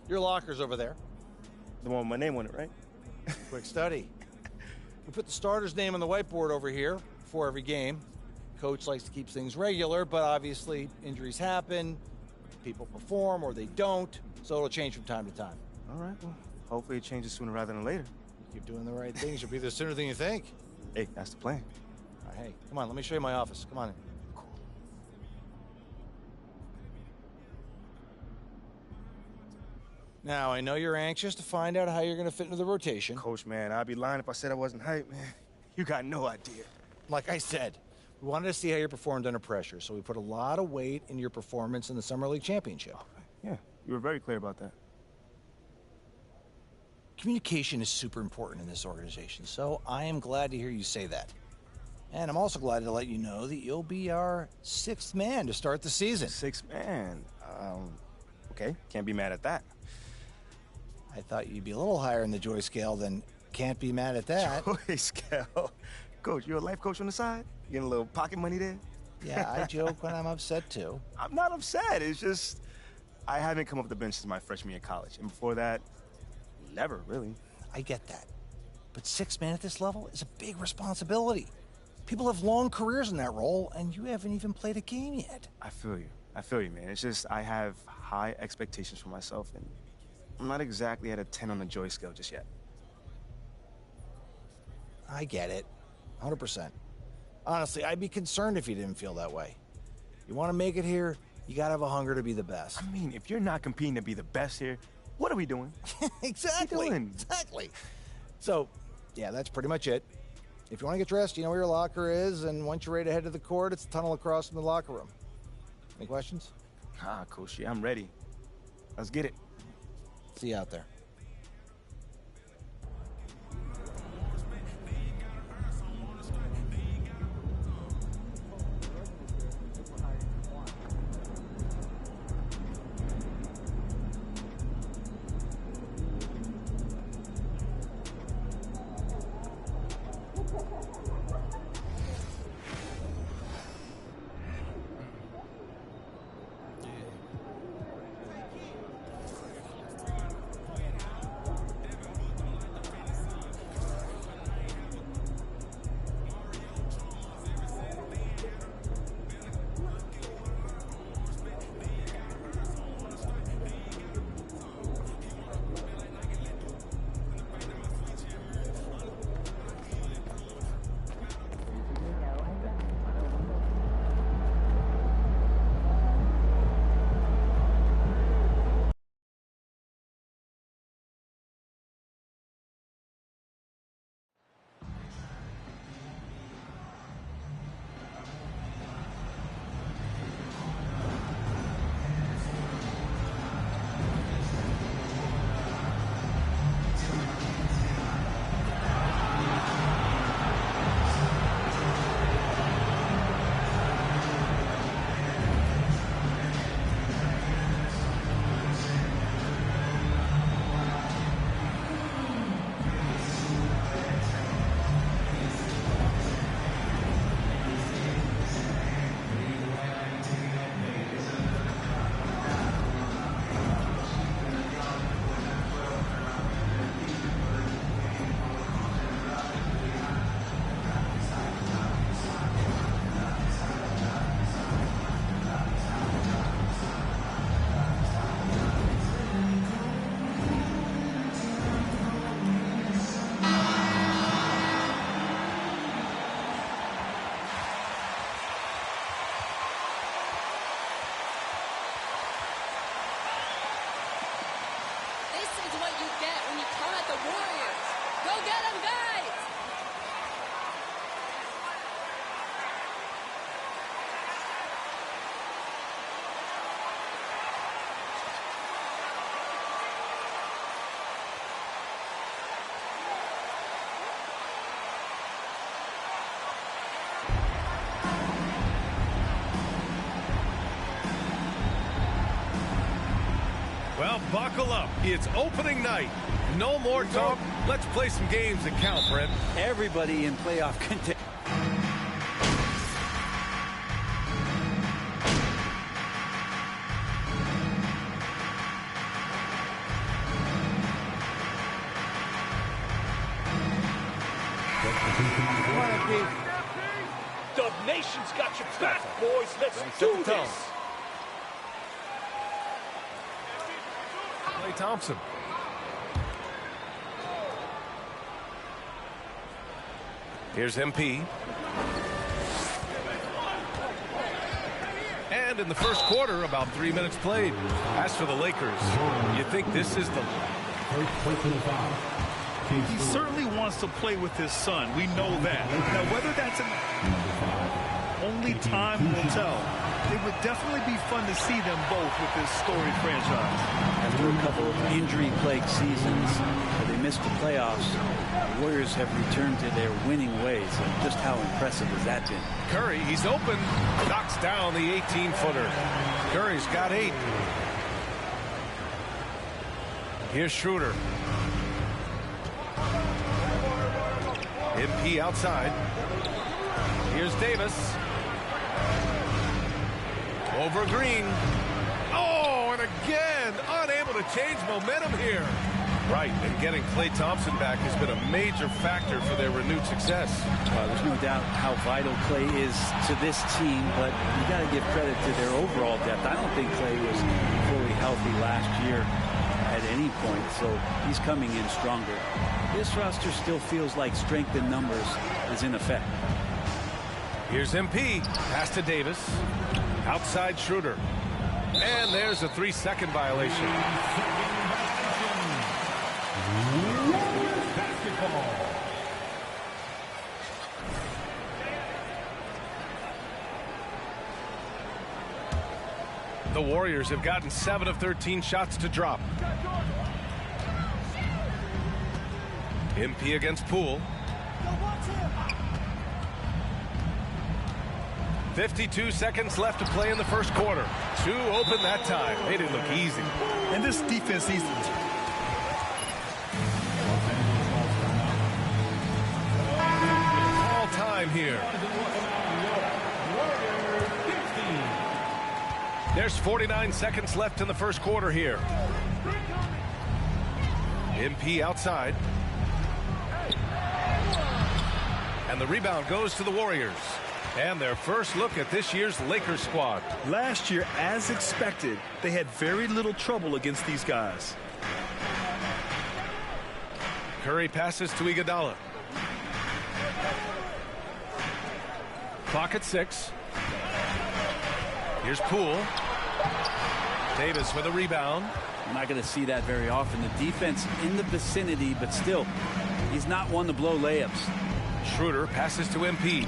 Your locker's over there. The one with my name on it, right? Quick study. We put the starter's name on the whiteboard over here before every game. Coach likes to keep things regular, but obviously injuries happen, people perform or they don't, so it'll change from time to time. All right, well, hopefully it changes sooner rather than later. You keep doing the right things, you'll be there sooner than you think. Hey, that's the plan. All right, hey, come on, let me show you my office. Come on in. Cool. Now, I know you're anxious to find out how you're going to fit into the rotation. Coach, man, I'd be lying if I said I wasn't hyped, man. You got no idea. Like I said, we wanted to see how you performed under pressure, so we put a lot of weight into your performance in the Summer League Championship. Yeah, you were very clear about that. Communication is super important in this organization, so I am glad to hear you say that. And I'm also glad to let you know that you'll be our 6th man to start the season. 6th man? Okay, can't be mad at that. I thought you'd be a little higher in the joy scale than can't be mad at that. Joy scale? Coach, you're a life coach on the side? Getting a little pocket money there? Yeah, I joke when I'm upset, too. I'm not upset. It's just I haven't come off the bench since my freshman year of college. And before that, never, really. I get that. But 6 man at this level is a big responsibility. People have long careers in that role, and you haven't even played a game yet. I feel you, man. It's just I have high expectations for myself, and I'm not exactly at a 10 on the joy scale just yet. I get it. 100%. Honestly, I'd be concerned if you didn't feel that way. You want to make it here, you got to have a hunger to be the best. I mean, if you're not competing to be the best here, what are we doing? Exactly. What are we doing? Exactly. So, yeah, that's pretty much it. If you want to get dressed, you know where your locker is, and once you're ready to head to the court, it's the tunnel across from the locker room. Any questions? Coach, yeah, I'm ready. Let's get it. See you out there. the Warriors. Go get them, guys! Well, buckle up. It's opening night. No more talk. Let's play some games that count, Brent. Everybody in playoff contention. The nation's got your back, boys. Let's do this. Klay Thompson. Here's MP. And in the first quarter, about 3 minutes played. As for the Lakers, you think this is the... He certainly wants to play with his son. We know that. Now, whether that's only time will tell. It would definitely be fun to see them both with this storied franchise. After a couple of injury-plagued seasons where they missed the playoffs, the Warriors have returned to their winning ways. And just how impressive has that been? Curry, he's open. Knocks down the 18-footer. Curry's got 8. Here's Schroeder. MP outside. Here's Davis. Over Green. Oh, and again, unable to change momentum here. Right, and getting Klay Thompson back has been a major factor for their renewed success. There's no doubt how vital Klay is to this team, but you got to give credit to their overall depth. I don't think Klay was fully healthy last year at any point, so he's coming in stronger. This roster still feels like strength in numbers is in effect. Here's MP. Pass to Davis. Outside Schroeder. And there's a 3-second violation. The Warriors have gotten 7 of 13 shots to drop. MP against Poole. 52 seconds left to play in the first quarter. 2 open that time. Made it look easy. And this defense needs all time here. There's 49 seconds left in the first quarter here. MP outside. And the rebound goes to the Warriors. And their first look at this year's Lakers squad. Last year, as expected, they had very little trouble against these guys. Curry passes to Iguodala. Clock at 6. Here's Poole. Davis with a rebound. We're not going to see that very often. The defense in the vicinity, but still, he's not one to blow layups. Schroeder passes to MP.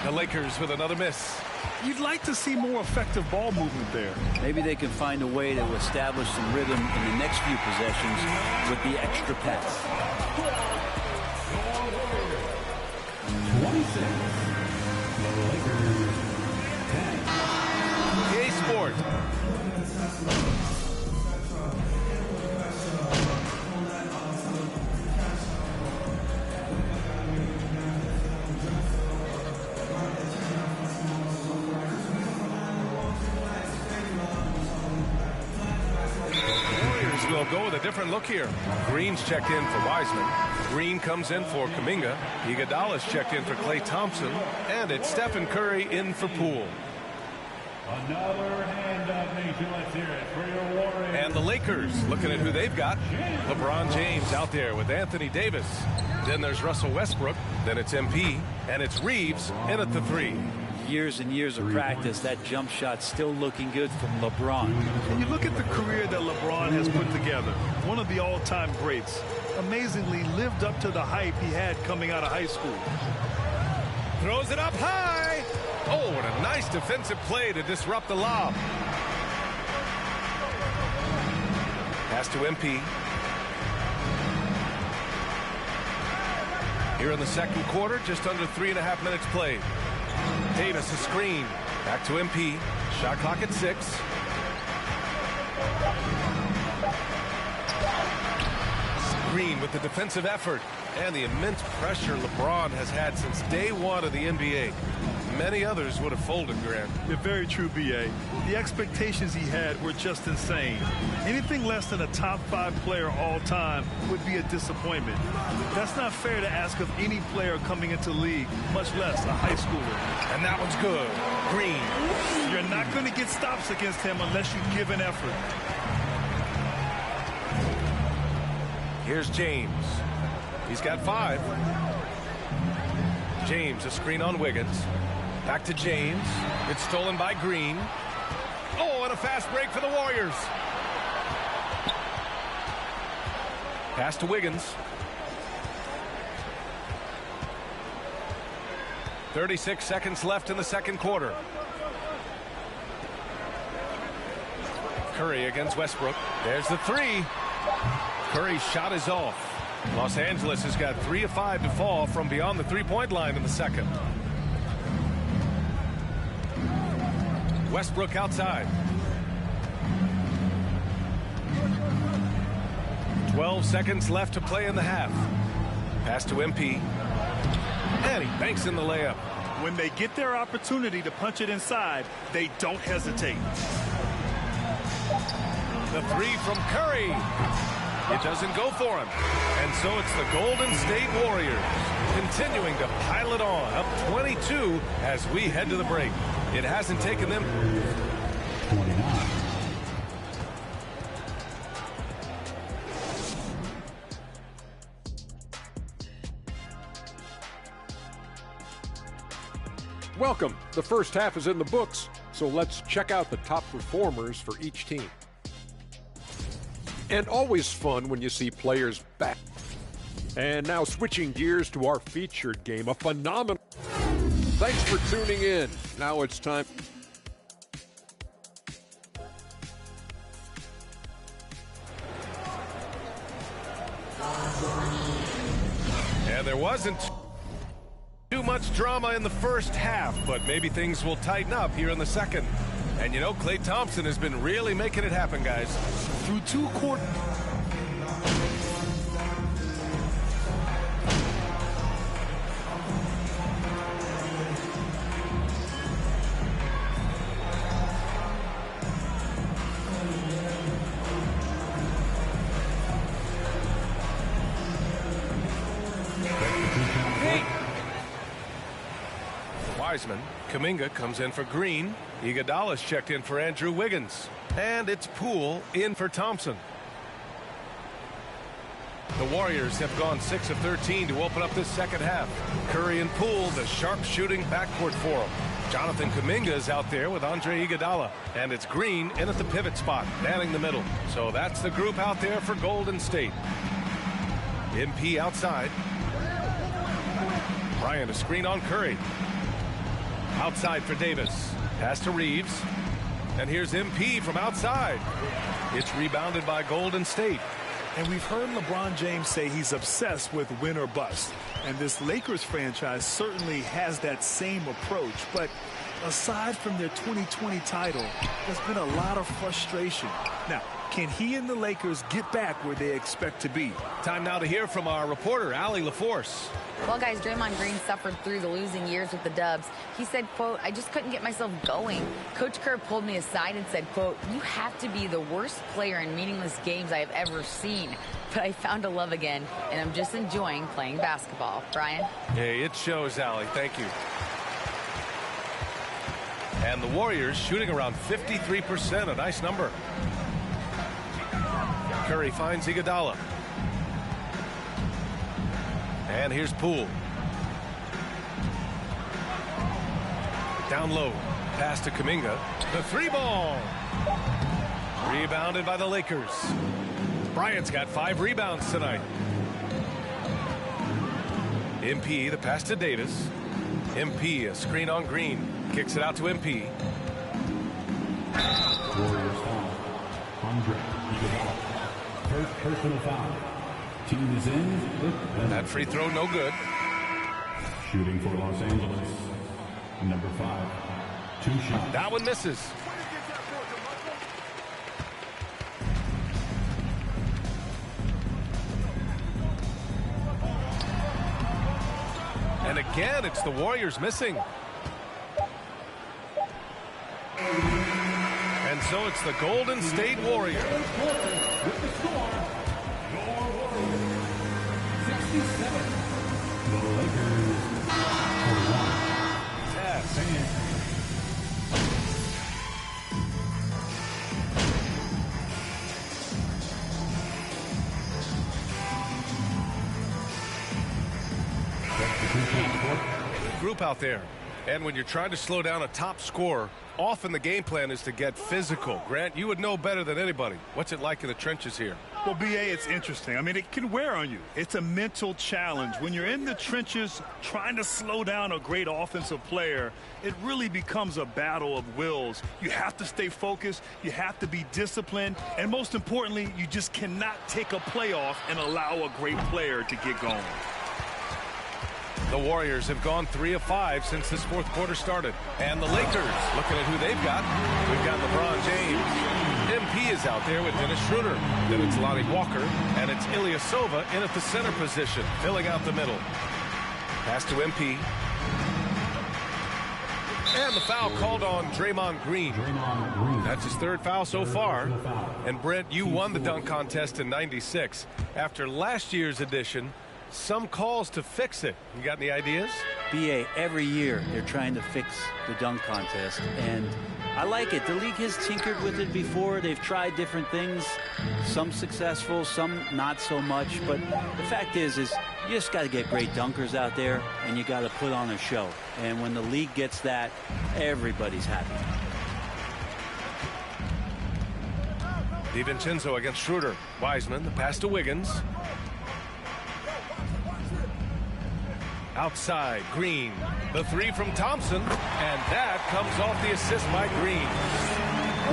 The Lakers with another miss. You'd like to see more effective ball movement there. Maybe they can find a way to establish some rhythm in the next few possessions with the extra pass. 26. EA Sport. Will go with a different look here. Green's checked in for Wiseman. Green comes in for Kuminga. Iguodala's checked in for Klay Thompson. And it's Stephen Curry in for Poole. Another hand up, nation. Let's hear it for your Warriors. And the Lakers, looking at who they've got. LeBron James out there with Anthony Davis. Then there's Russell Westbrook. Then it's MP. And it's Reeves in at the 3. years and years of practice, that jump shot still looking good from LeBron. And you look at the career that LeBron has put together, one of the all-time greats. Amazingly lived up to the hype he had coming out of high school. Throws it up high. Oh, what a nice defensive play to disrupt the lob. Pass to MP. Here in the second quarter, just under 3.5 minutes played. Davis, a screen. Back to MP. Shot clock at 6. Green with the defensive effort and the immense pressure LeBron has had since day one of the NBA. Many others would have folded, Grant. You're very true, B.A. The expectations he had were just insane. Anything less than a top 5 player all time would be a disappointment. That's not fair to ask of any player coming into the league, much less a high schooler. And that one's good. Green. You're not going to get stops against him unless you give an effort. Here's James. He's got 5. James, a screen on Wiggins. Back to James. It's stolen by Green. Oh, and a fast break for the Warriors. Pass to Wiggins. 36 seconds left in the second quarter. Curry against Westbrook. There's the 3. Curry's shot is off. Los Angeles has got 3 of 5 to fall from beyond the three-point line in the second. Westbrook outside. 12 seconds left to play in the half. Pass to MP. And he banks in the layup. When they get their opportunity to punch it inside, they don't hesitate. The 3 from Curry. It doesn't go for him. And so it's the Golden State Warriors continuing to pile it on, up 22 as we head to the break. It hasn't taken them. 29. Welcome. The first half is in the books, so let's check out the top performers for each team. And always fun when you see players back. And now switching gears to our featured game, a phenomenal. Thanks for tuning in. Now it's time. And there wasn't too much drama in the first half, but maybe things will tighten up here in the second. And you know, Klay Thompson has been really making it happen, guys. Through 2 quarters. Wiseman. Kuminga comes in for Green. Iguodala's checked in for Andrew Wiggins. And it's Poole in for Thompson. The Warriors have gone 6 of 13 to open up this second half. Curry and Poole, the sharp-shooting backcourt for them. Jonathan Kuminga is out there with Andre Iguodala. And it's Green in at the pivot spot, manning the middle. So that's the group out there for Golden State. MP outside. Bryant, a screen on Curry. Outside for Davis. Pass to Reeves. And here's MP from outside. It's rebounded by Golden State. And we've heard LeBron James say he's obsessed with win or bust. And this Lakers franchise certainly has that same approach. But aside from their 2020 title, there's been a lot of frustration. Now, can he and the Lakers get back where they expect to be? Time now to hear from our reporter, Allie LaForce. Well, guys, Draymond Green suffered through the losing years with the Dubs. He said, quote, "I just couldn't get myself going." Coach Kerr pulled me aside and said, quote, "You have to be the worst player in meaningless games I have ever seen. But I found a love again, and I'm just enjoying playing basketball." Brian? Hey, it shows, Allie. Thank you. And the Warriors shooting around 53%, a nice number. Curry finds Iguodala. And here's Poole. Down low. Pass to Kuminga. The 3-ball. Rebounded by the Lakers. Bryant's got 5 rebounds tonight. MP, the pass to Davis. MP, a screen on Green. Kicks it out to MP. Warriors foul. Andre Iguodala. First personal foul. Team is in. That free throw no good. Shooting for Los Angeles. Number 5. 2 shots. That one misses. And again, it's the Warriors missing. And so it's the Golden State Warriors. With the score, your Warriors 67. The Lakers 41. Yes. Group out there. And when you're trying to slow down a top scorer, often the game plan is to get physical. Grant, you would know better than anybody. What's it like in the trenches here? Well, BA, it's interesting. I mean, it can wear on you. It's a mental challenge. When you're in the trenches trying to slow down a great offensive player, it really becomes a battle of wills. You have to stay focused. You have to be disciplined. And most importantly, you just cannot take a play off and allow a great player to get going. The Warriors have gone 3 of 5 since this fourth quarter started. And the Lakers, looking at who they've got. We've got LeBron James. MP is out there with Dennis Schroeder. Then it's Lonnie Walker. And it's Ilyasova in at the center position, filling out the middle. Pass to MP. And the foul called on Draymond Green. That's his 3rd foul so far. And Brent, you won the dunk contest in '96. After last year's edition, some calls to fix it. You got any ideas? BA, every year they're trying to fix the dunk contest, and I like it. The league has tinkered with it before. They've tried different things, some successful, some not so much, but the fact is you just got to get great dunkers out there, and you got to put on a show. And when the league gets that, everybody's happy. DiVincenzo against Schroeder. Wiseman, the pass to Wiggins. Outside, Green. The 3 from Thompson. And that comes off the assist by Green.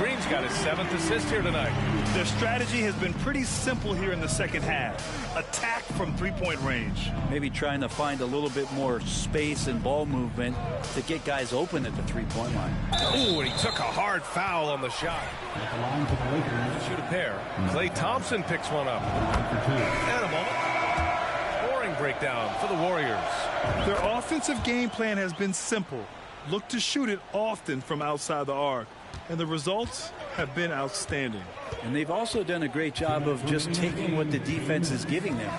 Green's got his 7th assist here tonight. Their strategy has been pretty simple here in the second half. Attack from 3-point range. Maybe trying to find a little bit more space and ball movement to get guys open at the 3-point line. Ooh, and he took a hard foul on the shot. Shoot a pair. Klay Thompson picks one up. And a moment. Scoring breakdown for the Warriors. Their offensive game plan has been simple. Look to shoot it often from outside the arc. And the results have been outstanding. And they've also done a great job of just taking what the defense is giving them.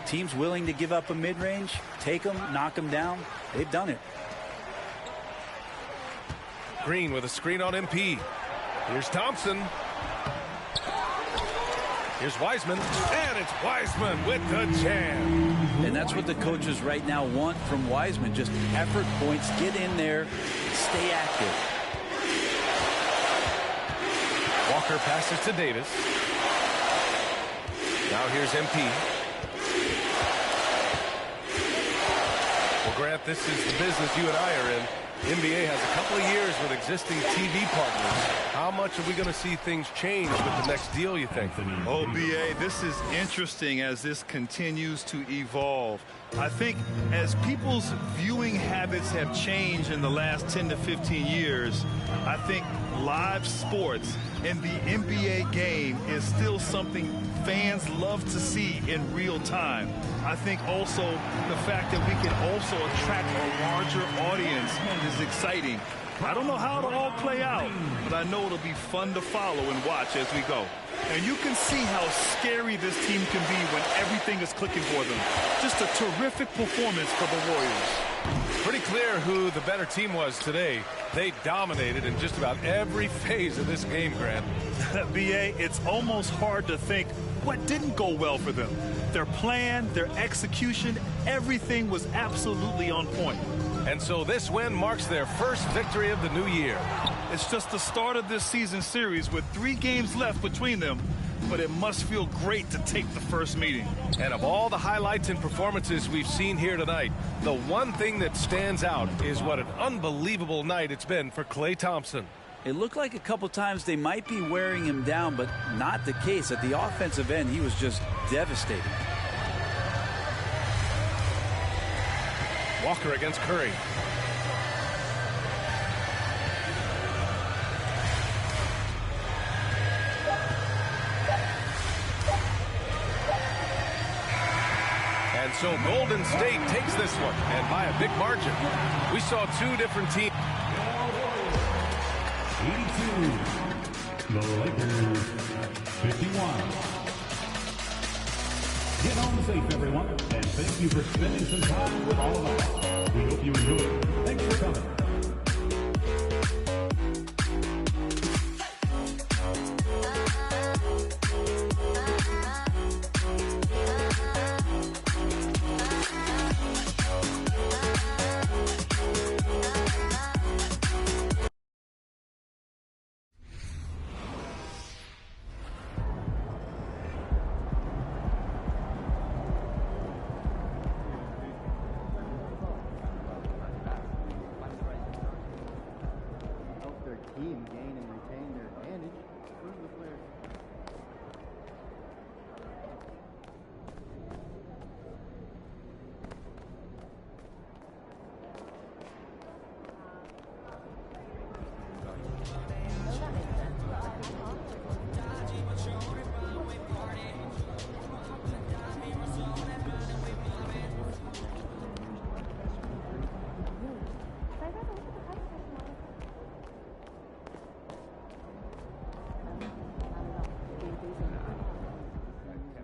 Teams willing to give up a mid-range, take them, knock them down. They've done it. Green with a screen on MP. Here's Thompson. Here's Wiseman. And it's Wiseman with the jam. And that's what the coaches right now want from Wiseman. Just effort points, get in there, stay active. Walker passes to Davis. Now here's MP. Well, Grant, this is the business you and I are in. NBA has a couple of years with existing TV partners. How much are we going to see things change with the next deal, you think? Oh, BA, this is interesting as this continues to evolve. I think as people's viewing habits have changed in the last 10 to 15 years, I think live sports and the NBA game is still something fans love to see in real time. I think also the fact that we can also attract a larger audience is exciting. I don't know how it'll all play out, but I know it'll be fun to follow and watch as we go. And you can see how scary this team can be when everything is clicking for them. Just a terrific performance for the Warriors. Pretty clear who the better team was today. They dominated in just about every phase of this game, Grant. BA, it's almost hard to think what didn't go well for them. Their plan, their execution, everything was absolutely on point. And so this win marks their first victory of the new year. It's just the start of this season series with 3 games left between them, but it must feel great to take the first meeting. And of all the highlights and performances we've seen here tonight, the one thing that stands out is what an unbelievable night it's been for Klay Thompson. It looked like a couple times they might be wearing him down, but not the case. At the offensive end, he was just devastating. Walker against Curry. And so Golden State takes this one, and by a big margin. We saw 2 different teams. 82. The Lakers 51. Get home safe, everyone, and thank you for spending some time with all of us. We hope you enjoy it. Thanks for coming. Team gain and retain their advantage. Improve the players.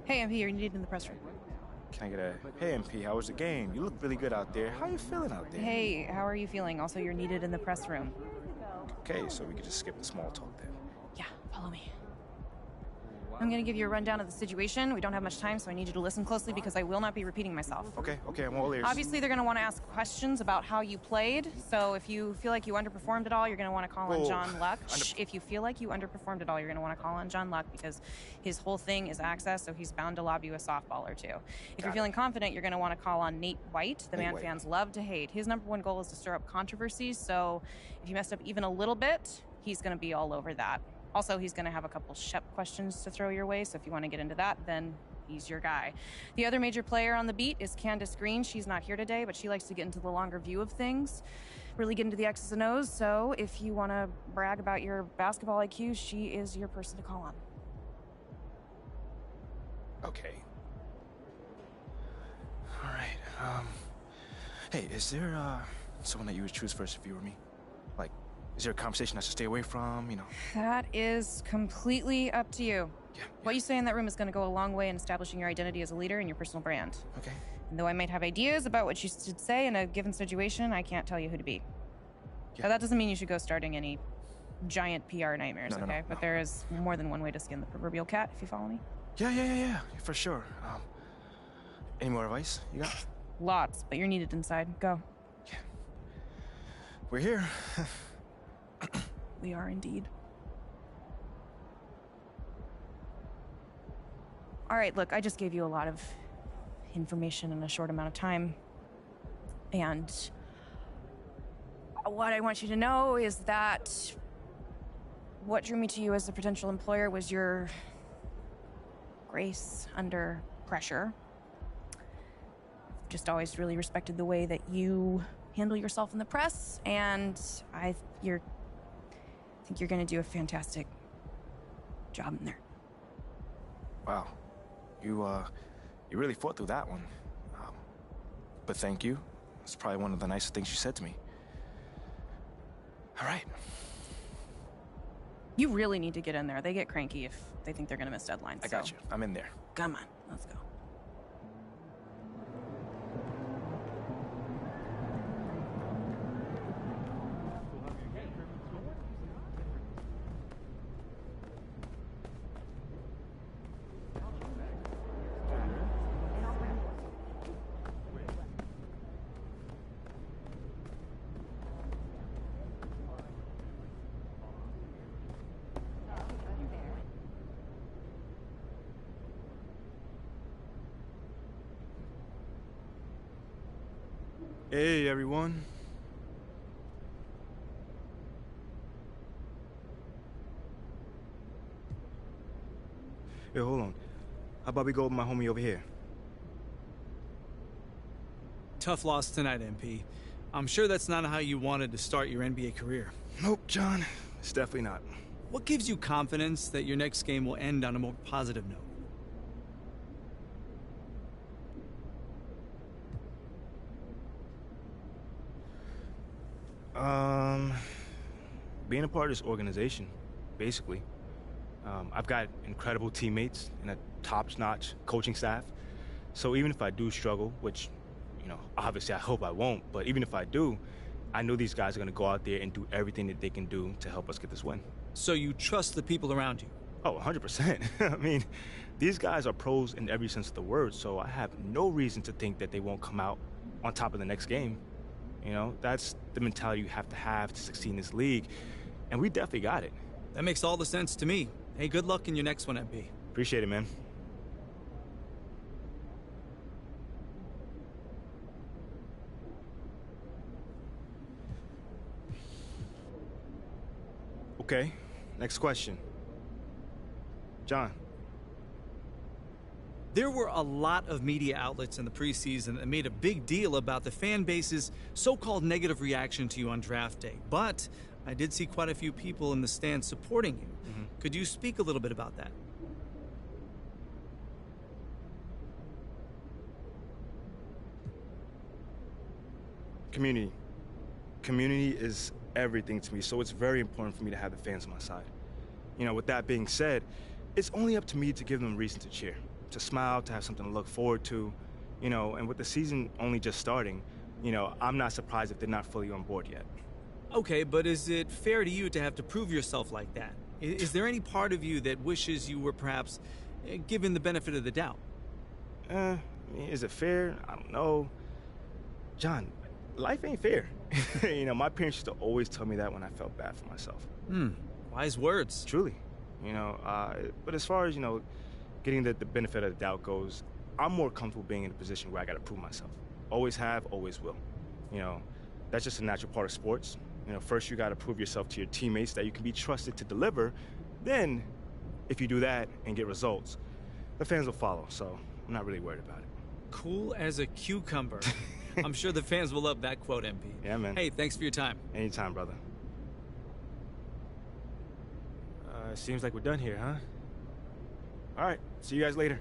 Hey, MP, you're needed in the press room. Can I get a, hey MP, how was the game? You look really good out there. How you feeling out there? Hey, how are you feeling? Also, you're needed in the press room. Okay, so we could just skip the small talk then. Yeah, follow me. I'm going to give you a rundown of the situation. We don't have much time, so I need you to listen closely because I will not be repeating myself. Okay, I'm all ears. Obviously, they're going to want to ask questions about how you played. So if you feel like you underperformed at all, you're going to want to call on John Luck. If you feel like you underperformed at all, you're going to want to call on John Luck because his whole thing is access, so he's bound to lob you a softball or two. If you're feeling confident, you're going to want to call on Nate White, the man fans love to hate. His #1 goal is to stir up controversies, so if you messed up even a little bit, he's going to be all over that. Also, he's going to have a couple Shep questions to throw your way, so if you want to get into that, then he's your guy. The other major player on the beat is Candace Green. She's not here today, but she likes to get into the longer view of things, really get into the X's and O's, so if you want to brag about your basketball IQ, she is your person to call on. Okay. All right. Hey, is there someone that you would choose first if you were me? Like, is there a conversation I should stay away from, you know? That is completely up to you. Yeah. What you say in that room is going to go a long way in establishing your identity as a leader and your personal brand. Okay. And though I might have ideas about what you should say in a given situation, I can't tell you who to be. Yeah. Now, that doesn't mean you should go starting any giant PR nightmares, okay? But there is more than one way to skin the proverbial cat, if you follow me. Yeah, for sure. Any more advice you got? Lots, but you're needed inside. Go. Yeah. We're here. We are indeed. All right, look, I just gave you a lot of information in a short amount of time. And what I want you to know is that what drew me to you as a potential employer was your grace under pressure. I've just always really respected the way that you handle yourself in the press, and I think you're going to do a fantastic job in there. Wow, you really fought through that one. But thank you. It's probably one of the nicest things you said to me. All right. You really need to get in there. They get cranky if they think they're going to miss deadlines. I got you. I'm in there. Come on, let's go. Hey, everyone. Hey, hold on. How about we go with my homie over here? Tough loss tonight, MP. I'm sure that's not how you wanted to start your NBA career. Nope, John. It's definitely not. What gives you confidence that your next game will end on a more positive note? Being a part of this organization, basically. I've got incredible teammates and a top-notch coaching staff. So even if I do struggle, which, obviously I hope I won't, but even if I do, I know these guys are going to go out there and do everything that they can do to help us get this win. So you trust the people around you? Oh, 100%. I mean, these guys are pros in every sense of the word, so I have no reason to think that they won't come out on top of the next game. That's the mentality you have to succeed in this league, and we definitely got it. That makes all the sense to me. Hey, good luck in your next one, MP. Appreciate it, man. Okay, next question. John. There were a lot of media outlets in the preseason that made a big deal about the fan base's so-called negative reaction to you on draft day. But I did see quite a few people in the stands supporting you. Could you speak a little bit about that? Community. Community is everything to me, so it's very important for me to have the fans on my side. With that being said, it's only up to me to give them reason to cheer, to smile, to have something to look forward to, and with the season only just starting, I'm not surprised if they're not fully on board yet. Okay, but is it fair to you to have to prove yourself like that? Is there any part of you that wishes you were perhaps given the benefit of the doubt? Is it fair? I don't know. John, life ain't fair. My parents used to always tell me that when I felt bad for myself. Wise words. Truly. But as far as, getting the benefit of the doubt goes, I'm more comfortable being in a position where I got to prove myself. Always have, always will. That's just a natural part of sports. First you got to prove yourself to your teammates that you can be trusted to deliver. Then, if you do that and get results, the fans will follow. So I'm not really worried about it. Cool as a cucumber. I'm sure the fans will love that quote, MP. Yeah, man. Hey, thanks for your time. Anytime, brother. Seems like we're done here, huh? All right, see you guys later.